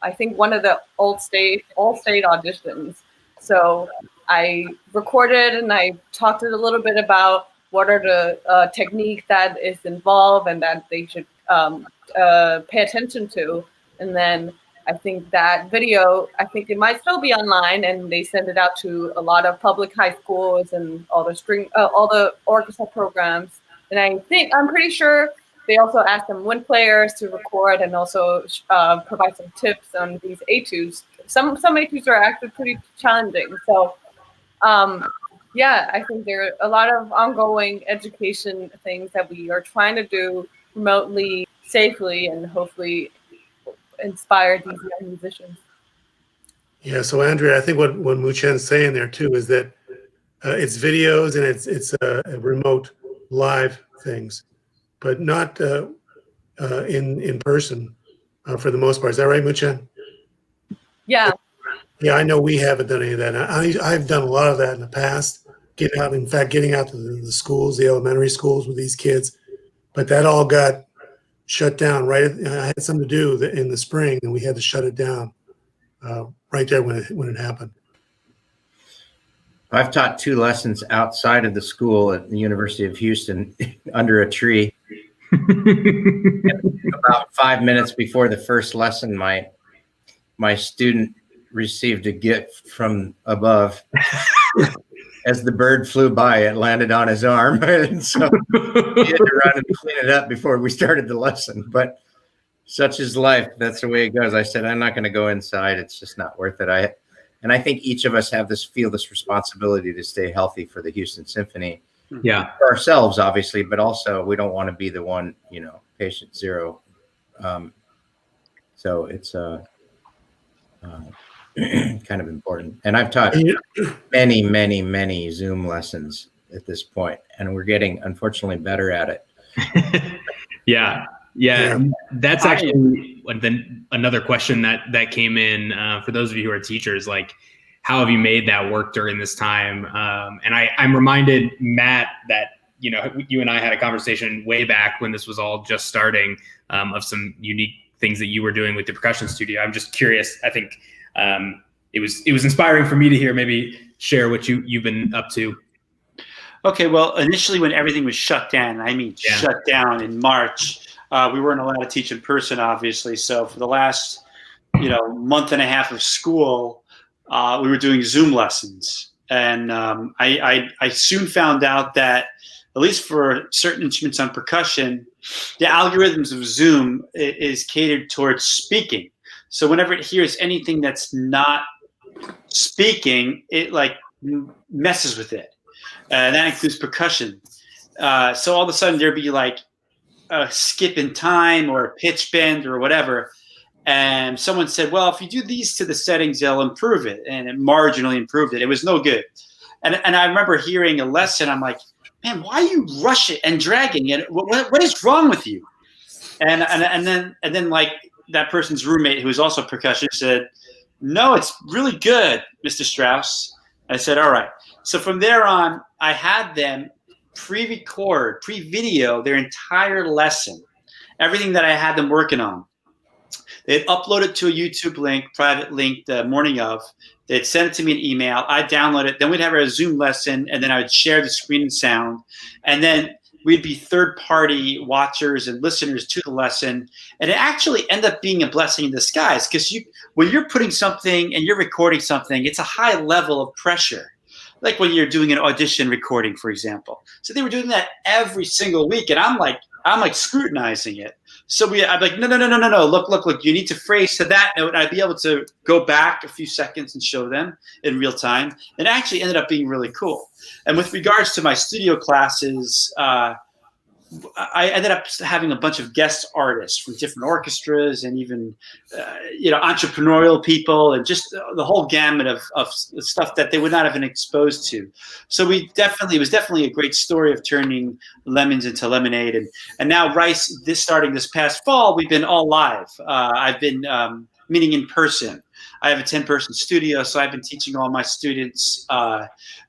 I think one of the all state auditions. So I recorded and I talked a little bit about what are the techniques that is involved and that they should pay attention to. And then I think that video, I think it might still be online, and they send it out to a lot of public high schools and all the orchestra programs. And I'm pretty sure they also ask them wind players to record and also provide some tips on these etudes. Some etudes are actually pretty challenging. So yeah, I think there are a lot of ongoing education things that we are trying to do remotely, safely, and hopefully inspire these young musicians. Yeah, so Andrea, I think what Muchen's saying there too is that it's videos and it's remote live things, but not in person for the most part. Is that right, Muchen? Yeah. Yeah, I know we haven't done any of that. I've done a lot of that in the past, getting out to the schools, the elementary schools with these kids, but that all got shut down, right? I had something to do in the spring, and we had to shut it down right there when it happened. I've taught 2 lessons outside of the school at the University of Houston under a tree. About 5 minutes before the first lesson, my student received a gift from above. As the bird flew by, it landed on his arm, and so he had to run and clean it up before we started the lesson. But such is life. That's the way it goes. I said, I'm not going to go inside. It's just not worth it. I think each of us feel this responsibility to stay healthy for the Houston Symphony. Yeah. For ourselves, obviously, but also we don't want to be the one, patient zero. So it's kind of important. And I've taught many, many, many Zoom lessons at this point, and we're getting, unfortunately, better at it. Yeah. That's actually another question that came in for those of you who are teachers. Like, how have you made that work during this time? And I'm reminded, Matt, that you and I had a conversation way back when this was all just starting of some unique things that you were doing with the percussion studio. I'm just curious. I think it was inspiring for me to hear. Maybe share what you've been up to. Okay, well, initially when everything was shut down, shut down in March, we weren't allowed to teach in person, obviously. So for the last, month and a half of school, we were doing Zoom lessons. And I soon found out that, at least for certain instruments on percussion, the algorithms of Zoom is catered towards speaking. So whenever it hears anything that's not speaking, it messes with it. That includes percussion. So all of a sudden there'd be like a skip in time or a pitch bend or whatever. And someone said, well, if you do these to the settings, they'll improve it. And it marginally improved it. It was no good. And I remember hearing a lesson. I'm like, man, why you rush it and dragging it? What is wrong with you? And then like that person's roommate, who was also a percussionist, said, no, it's really good, Mr. Strauss. I said, all right. So from there on, I had them pre-record, pre-video their entire lesson, everything that I had them working on. They'd upload it to a YouTube link, private link, the morning of. They'd send it to me an email. I'd download it. Then we'd have a Zoom lesson, and then I would share the screen and sound. And then we'd be third-party watchers and listeners to the lesson. And it actually ended up being a blessing in disguise, because when you're putting something and you're recording something, it's a high level of pressure. Like when you're doing an audition recording, for example. So they were doing that every single week, and I'm like scrutinizing it. So I'm like, no, look, you need to phrase to that note. And I'd be able to go back a few seconds and show them in real time. And it actually ended up being really cool. And with regards to my studio classes, I ended up having a bunch of guest artists from different orchestras and even, entrepreneurial people, and just the whole gamut of stuff that they would not have been exposed to. So it was definitely a great story of turning lemons into lemonade. And now starting this past fall, we've been all live. I've been meeting in person. I have a 10-person studio, so I've been teaching all my students.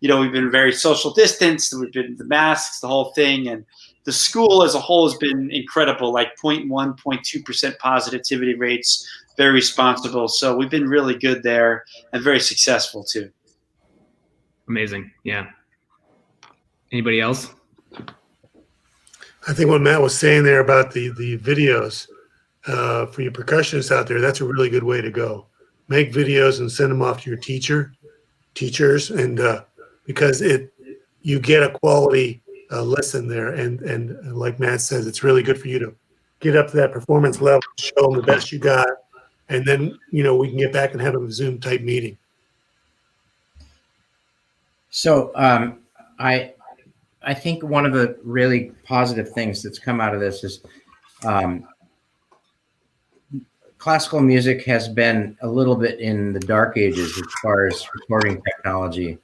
We've been very social distanced. We've been the masks, the whole thing, and the school as a whole has been incredible, like 0.1%, 0.2% positivity rates, very responsible. So we've been really good there and very successful too. Amazing. Yeah. Anybody else? I think what Matt was saying there about the videos for your percussionists out there, that's a really good way to go. Make videos and send them off to your teachers, and because you get a quality lesson there, and like Matt says, it's really good for you to get up to that performance level, show them the best you got, and then we can get back and have a Zoom type meeting. So I think one of the really positive things that's come out of this is classical music has been a little bit in the dark ages as far as recording technology,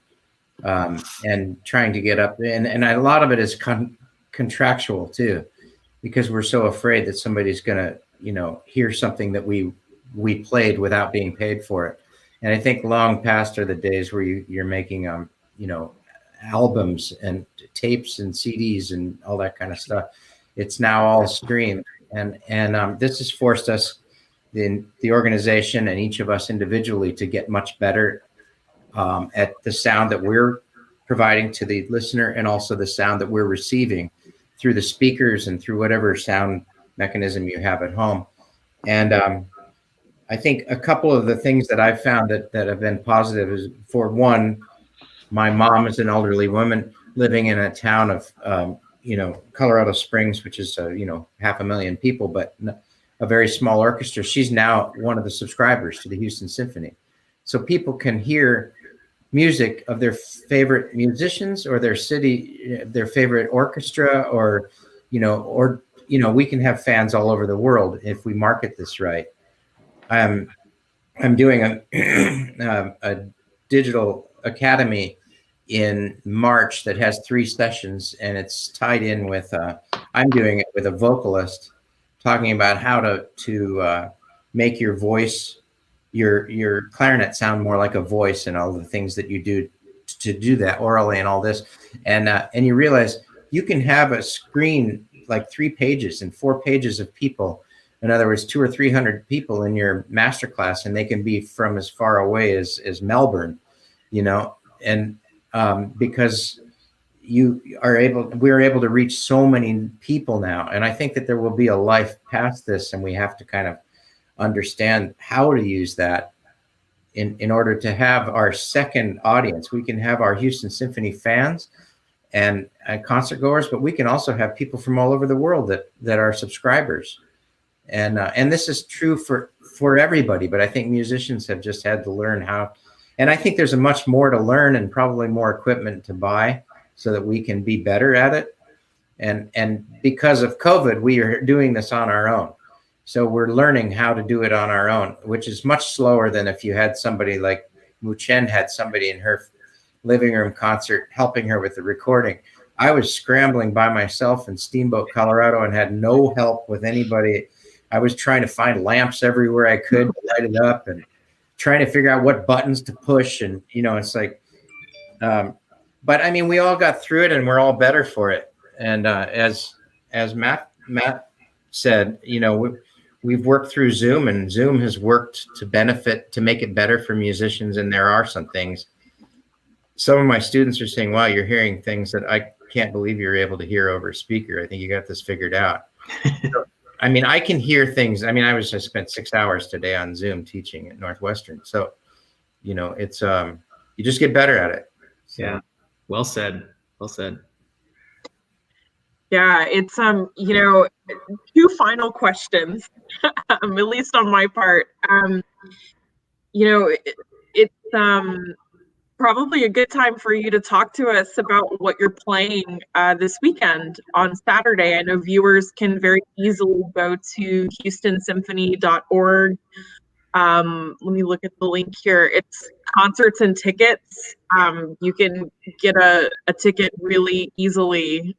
and trying to get up. And a lot of it is contractual too, because we're so afraid that somebody's going to, hear something that we played without being paid for it. And I think long past are the days where you're making, albums and tapes and CDs and all that kind of stuff. It's now all streamed, and this has forced us, the organization and each of us individually, to get much better at the sound that we're providing to the listener, and also the sound that we're receiving through the speakers and through whatever sound mechanism you have at home. And I think a couple of the things that I've found that have been positive is, for one, my mom is an elderly woman living in a town of, Colorado Springs, which is, 500,000 people, but a very small orchestra. She's now one of the subscribers to the Houston Symphony. So people can hear music of their favorite musicians or their city, their favorite orchestra, or we can have fans all over the world if we market this right. I'm doing a digital academy in March that has 3 sessions, and it's tied in with I'm doing it with a vocalist, talking about how to make your voice, your clarinet sound more like a voice, and all the things that you do to do that orally and all this. And you realize you can have a screen like 3 pages and 4 pages of people. In other words, 200 or 300 people in your masterclass, and they can be from as far away as Melbourne, and because we're able to reach so many people now. And I think that there will be a life past this, and we have to kind of understand how to use that in order to have our second audience. We can have our Houston Symphony fans and concert goers, but we can also have people from all over the world that are subscribers. And this is true for everybody, but I think musicians have just had to learn how. And I think there's a much more to learn, and probably more equipment to buy, so that we can be better at it. And because of COVID, we are doing this on our own. So we're learning how to do it on our own, which is much slower than if you had somebody like Mu-Chen had somebody in her living room concert helping her with the recording. I was scrambling by myself in Steamboat, Colorado, and had no help with anybody. I was trying to find lamps everywhere I could to light it up, and trying to figure out what buttons to push. And, it's like, but I mean, we all got through it, and we're all better for it. And as Matt said, we've worked through Zoom, and Zoom has worked to make it better for musicians. And there are some things. Some of my students are saying, wow, you're hearing things that I can't believe you're able to hear over a speaker. I think you got this figured out. So, I mean, I can hear things. I mean, I spent 6 hours today on Zoom teaching at Northwestern. So, it's you just get better at it. So. Yeah. Well said. Well said. Yeah, it's 2 final questions, at least on my part. It's probably a good time for you to talk to us about what you're playing this weekend on Saturday. I know viewers can very easily go to houstonsymphony.org. Let me look at the link here. It's concerts and tickets. You can get a ticket really easily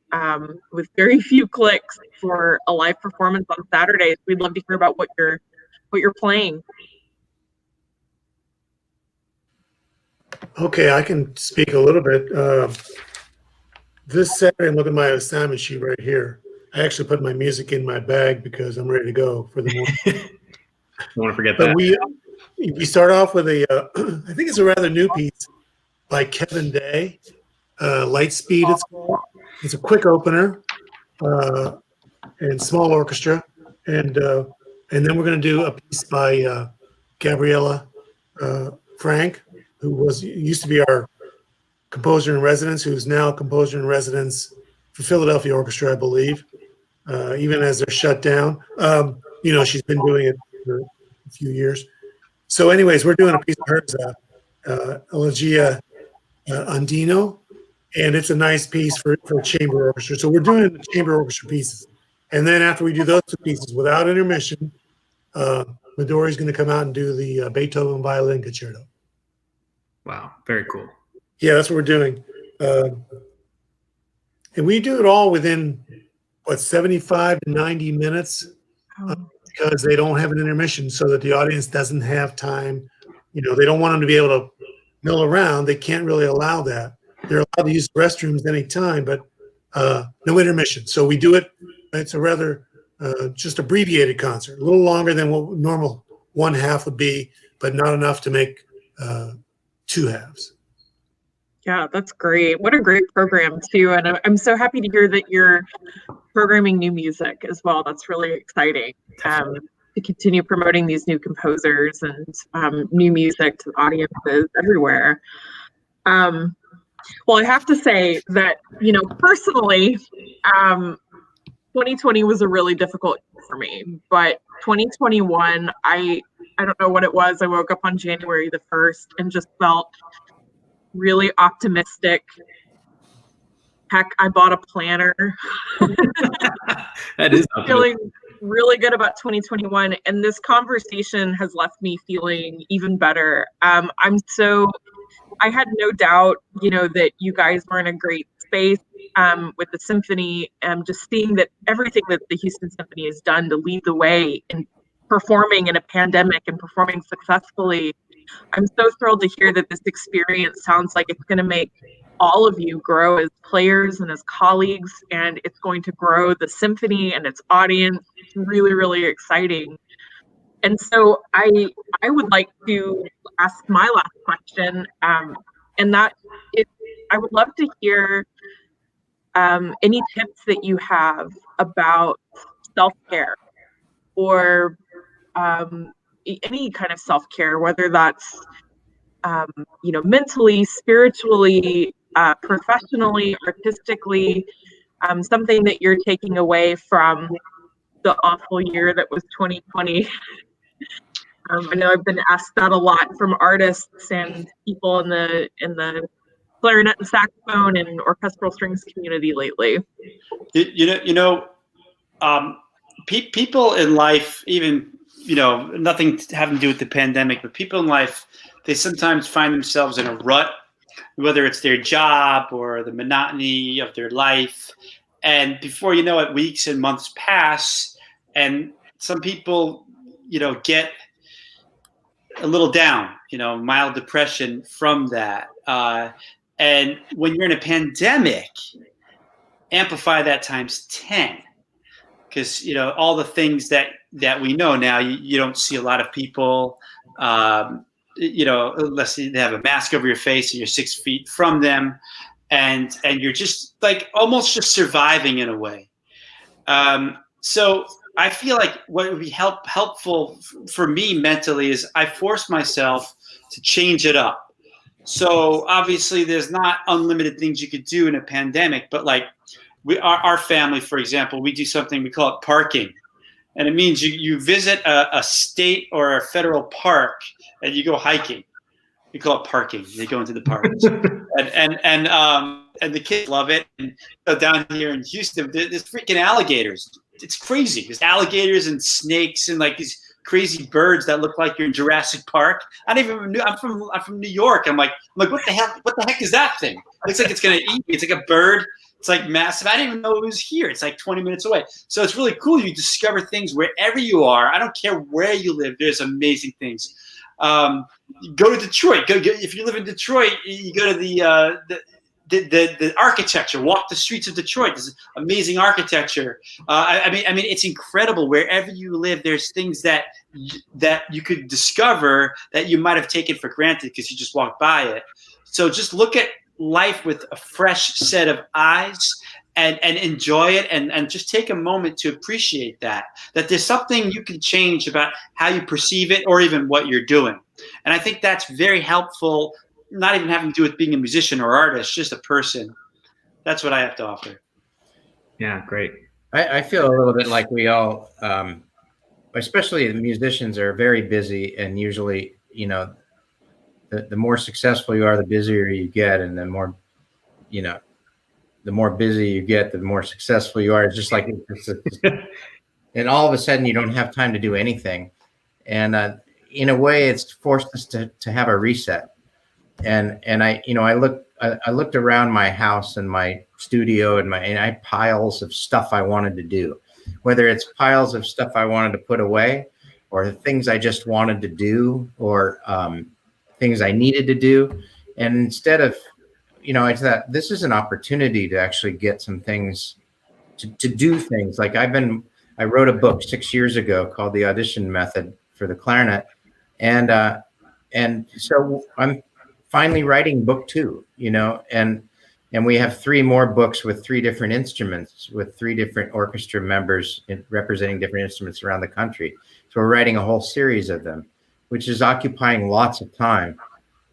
with very few clicks for a live performance on Saturday. We'd love to hear about what you're playing. Okay, I can speak a little bit. This Saturday, I'm looking at my assignment sheet right here. I actually put my music in my bag because I'm ready to go for the morning. Don't want to forget But that. we start off with I think it's a rather new piece by Kevin Day. Lightspeed, it's called. It's a quick opener and small orchestra. And then we're going to do a piece by Gabriella Frank, who used to be our composer in residence, who's now composer in residence for Philadelphia Orchestra, I believe, even as they're shut down. She's been doing it for a few years. So anyways, we're doing a piece of hers, Elegia Andino, and it's a nice piece for chamber orchestra. So we're doing the chamber orchestra pieces. And then after we do those two pieces without intermission, Midori's going to come out and do the Beethoven Violin Concerto. Wow, very cool. Yeah, that's what we're doing. And we do it all within, 75 to 90 minutes because they don't have an intermission so that the audience doesn't have time. They don't want them to be able to mill around. They can't really allow that. They're allowed to use the restrooms anytime, but no intermission. So we do it. It's a rather just abbreviated concert, a little longer than what normal one half would be, but not enough to make two halves. Yeah, that's great. What a great program too. And I'm so happy to hear that you're programming new music as well. That's really exciting to continue promoting these new composers and new music to audiences everywhere. Well, I have to say that, personally, 2020 was a really difficult year for me, but 2021, I don't know what it was. I woke up on January the 1st and just felt really optimistic. Heck, I bought a planner. That is feeling really good about 2021, and this conversation has left me feeling even better. I had no doubt, that you guys were in a great space with the symphony, and just seeing that everything that the Houston Symphony has done to lead the way in performing in a pandemic and performing successfully. I'm so thrilled to hear that this experience sounds like it's going to make all of you grow as players and as colleagues, and it's going to grow the symphony and its audience. It's really, really exciting. And so I would like to ask my last question, and that is, I would love to hear any tips that you have about self-care or any kind of self-care, whether that's mentally, spiritually, professionally, artistically, something that you're taking away from the awful year that was 2020. I know I've been asked that a lot from artists and people in the clarinet and saxophone and orchestral strings community lately. People in life, even nothing having to do with the pandemic, but people in life, they sometimes find themselves in a rut, whether it's their job or the monotony of their life. And before you know it, weeks and months pass, and some people, get a little down, mild depression from that. And when you're in a pandemic, amplify that times 10. Because, all the things that we know now, you don't see a lot of people, unless they have a mask over your face and you're 6 feet from them, and you're just like almost just surviving in a way. So I feel like what would be helpful for me mentally is I force myself to change it up. So obviously there's not unlimited things you could do in a pandemic, but like our family, for example, we do something, we call it parking. And it means you visit a state or a federal park and you go hiking. We call it parking. They go into the parks, and the kids love it. And down here in Houston, there's freaking alligators. It's crazy. There's alligators and snakes and like these crazy birds that look like you're in Jurassic Park. I'm from New York. I'm like, what the hell? What the heck is that thing? It looks like it's gonna eat me. It's like a bird. It's like massive. I didn't even know it was here. It's like 20 minutes away. So it's really cool. You discover things wherever you are. I don't care where you live. There's amazing things. Go to Detroit. Go if you live in Detroit, you go to the architecture. Walk the streets of Detroit. There's amazing architecture. I mean, it's incredible. Wherever you live, there's things that you could discover that you might have taken for granted because you just walked by it. So just look at life with a fresh set of eyes and enjoy it, and just take a moment to appreciate that there's something you can change about how you perceive it or even what you're doing. And I think that's very helpful, not even having to do with being a musician or artist, just a person. That's what I have to offer. Yeah, great. I feel a little bit like we all, especially the musicians, are very busy, and usually, you know, the more successful you are, the busier you get, and the more, you know, the more busy you get, the more successful you are. It's just like, and all of a sudden you don't have time to do anything. And in a way, it's forced us to have a reset. And I, you know, I looked around my house and my studio and I had piles of stuff I wanted to do, whether it's piles of stuff I wanted to put away, or things I just wanted to do, or things I needed to do. And instead of, you know, I thought this is an opportunity to actually get some things, to do things. Like I wrote a book 6 years ago called The Audition Method for the clarinet. And so I'm finally writing book 2, you know, and we have 3 more books with 3 different instruments, with 3 different orchestra members representing different instruments around the country. So we're writing a whole series of them, which is occupying lots of time.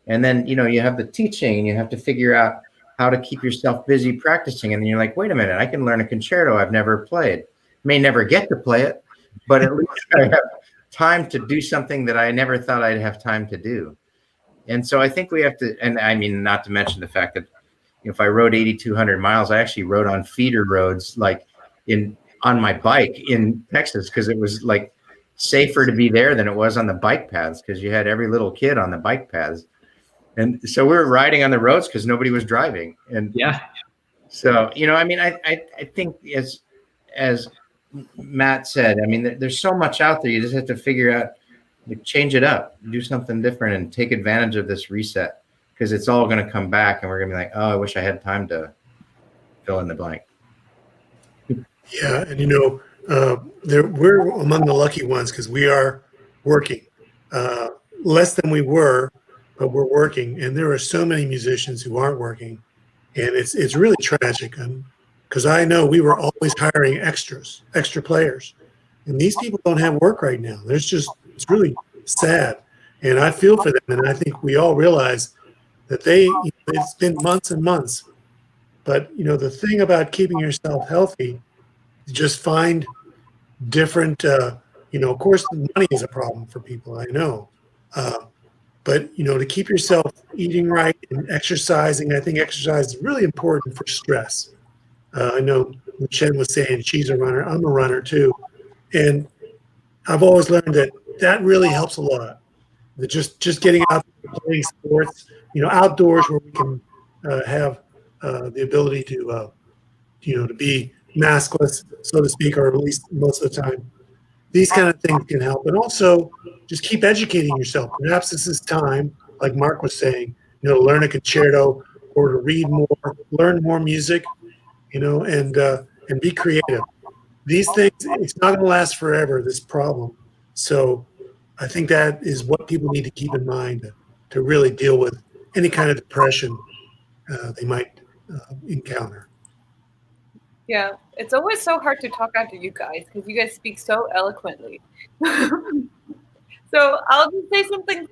And then, you know, you have the teaching, and you have to figure out how to keep yourself busy practicing. And then you're like, wait a minute, I can learn a concerto I've never played. May never get to play it, but at least I have time to do something that I never thought I'd have time to do. And so I think we have to, and I mean, not to mention the fact that if I rode 8,200 miles, I actually rode on feeder roads, like on my bike in Texas, because it was like safer to be there than it was on the bike paths, because you had every little kid on the bike paths. And so we were riding on the roads because nobody was driving. And yeah, so, you know, I mean, I think as Matt said, I mean, there's so much out there. You just have to figure out, like, change it up, do something different, and take advantage of this reset, because it's all going to come back, and we're going to be like, oh, I wish I had time to fill in the blank. Yeah, and you know, we're among the lucky ones because we are working less than we were, but we're working. And there are so many musicians who aren't working, and it's really tragic. Because I know we were always hiring extra players, and these people don't have work right now. It's really sad, and I feel for them. And I think we all realize that it's been months and months. But you know, the thing about keeping yourself healthy, just find different. You know, of course, money is a problem for people, I know. But you know, to keep yourself eating right and exercising, I think exercise is really important for stress. I know Chen was saying she's a runner. I'm a runner too, and I've always learned that really helps a lot. Just getting out, playing sports, you know, outdoors where we can have the ability to, you know, to be maskless, so to speak, or at least most of the time. These kind of things can help, and also just keep educating yourself. Perhaps this is time, like Mark was saying, you know, to learn a concerto or to read more, learn more music, you know, and be creative. These things, it's not going to last forever, this problem. So I think that is what people need to keep in mind to really deal with any kind of depression they might encounter. Yeah, it's always so hard to talk after you guys because you guys speak so eloquently. So I'll just say something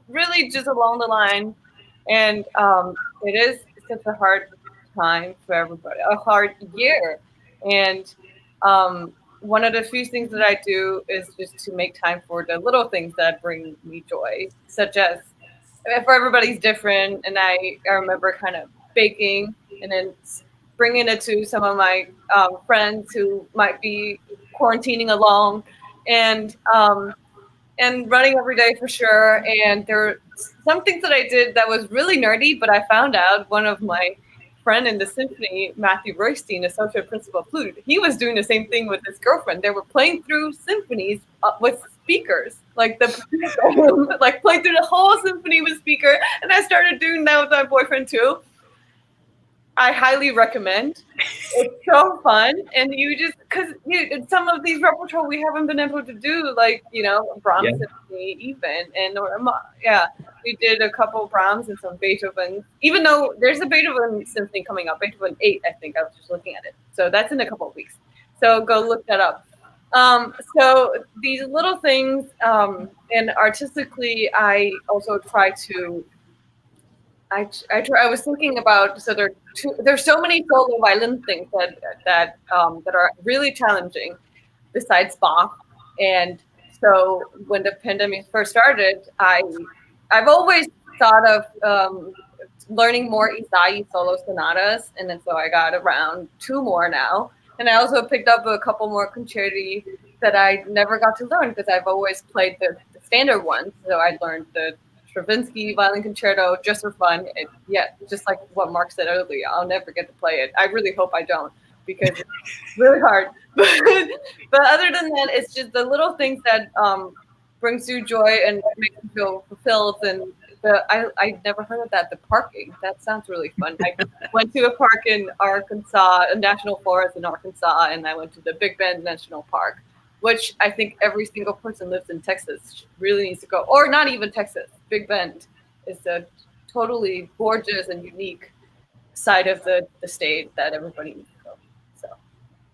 really just along the line. And it is such a hard time for everybody, a hard year. And one of the few things that I do is just to make time for the little things that bring me joy, such as, for everybody's different. And I remember kind of baking and then bringing it to some of my friends who might be quarantining along, and running every day for sure. And there were some things that I did that was really nerdy, but I found out one of my friend in the symphony, Matthew Roystein, associate principal flute, he was doing the same thing with his girlfriend. They were playing through symphonies with speakers, like like playing through the whole symphony with speaker. And I started doing that with my boyfriend too. I highly recommend. It's so fun, and you just because some of these repertoire we haven't been able to do, like Brahms Symphony even, and we did a couple Brahms and some Beethoven. Even though there's a Beethoven Symphony coming up, Beethoven 8, I think I was just looking at it. So that's in a couple of weeks. So go look that up. So these little things, and artistically, I also try to. I was thinking about there's so many solo violin things that are really challenging besides Bach, and so when the pandemic first started, I've always thought of learning more Isai solo sonatas, and then so I got around 2 more now, and I also picked up a couple more concerti that I never got to learn because I've always played the standard ones. So I learned the Stravinsky Violin Concerto just for fun. Just like what Mark said earlier, I'll never get to play it. I really hope I don't because it's really hard. But other than that, it's just the little things that brings you joy and makes you feel fulfilled. And I never heard of that. The parking, that sounds really fun. I went to a park in Arkansas, a national forest in Arkansas, and I went to the Big Bend National Park, which I think every single person lives in Texas really needs to go, or not even Texas. Big Bend is a totally gorgeous and unique side of the state that everybody needs to go. So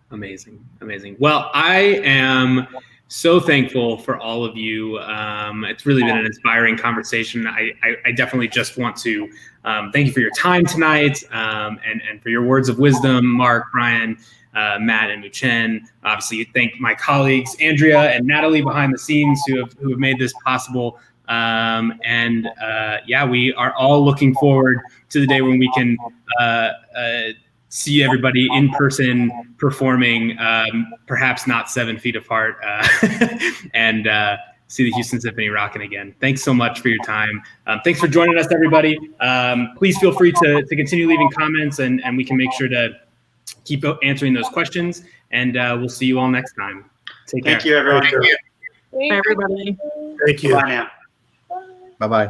amazing. Well, I am so thankful for all of you. It's really been an inspiring conversation. I definitely just want to thank you for your time tonight, and for your words of wisdom, Mark, Brian, Matt, and Muchen. Obviously, thank my colleagues Andrea and Natalie behind the scenes who have made this possible. We are all looking forward to the day when we can see everybody in person performing, perhaps not 7 feet apart, and see the Houston Symphony rocking again. Thanks so much for your time. Thanks for joining us, everybody. Please feel free to continue leaving comments, and we can make sure to keep answering those questions. And we'll see you all next time. Take care. Thank you, everyone. Bye, everybody. Thank you. Bye now. Bye-bye.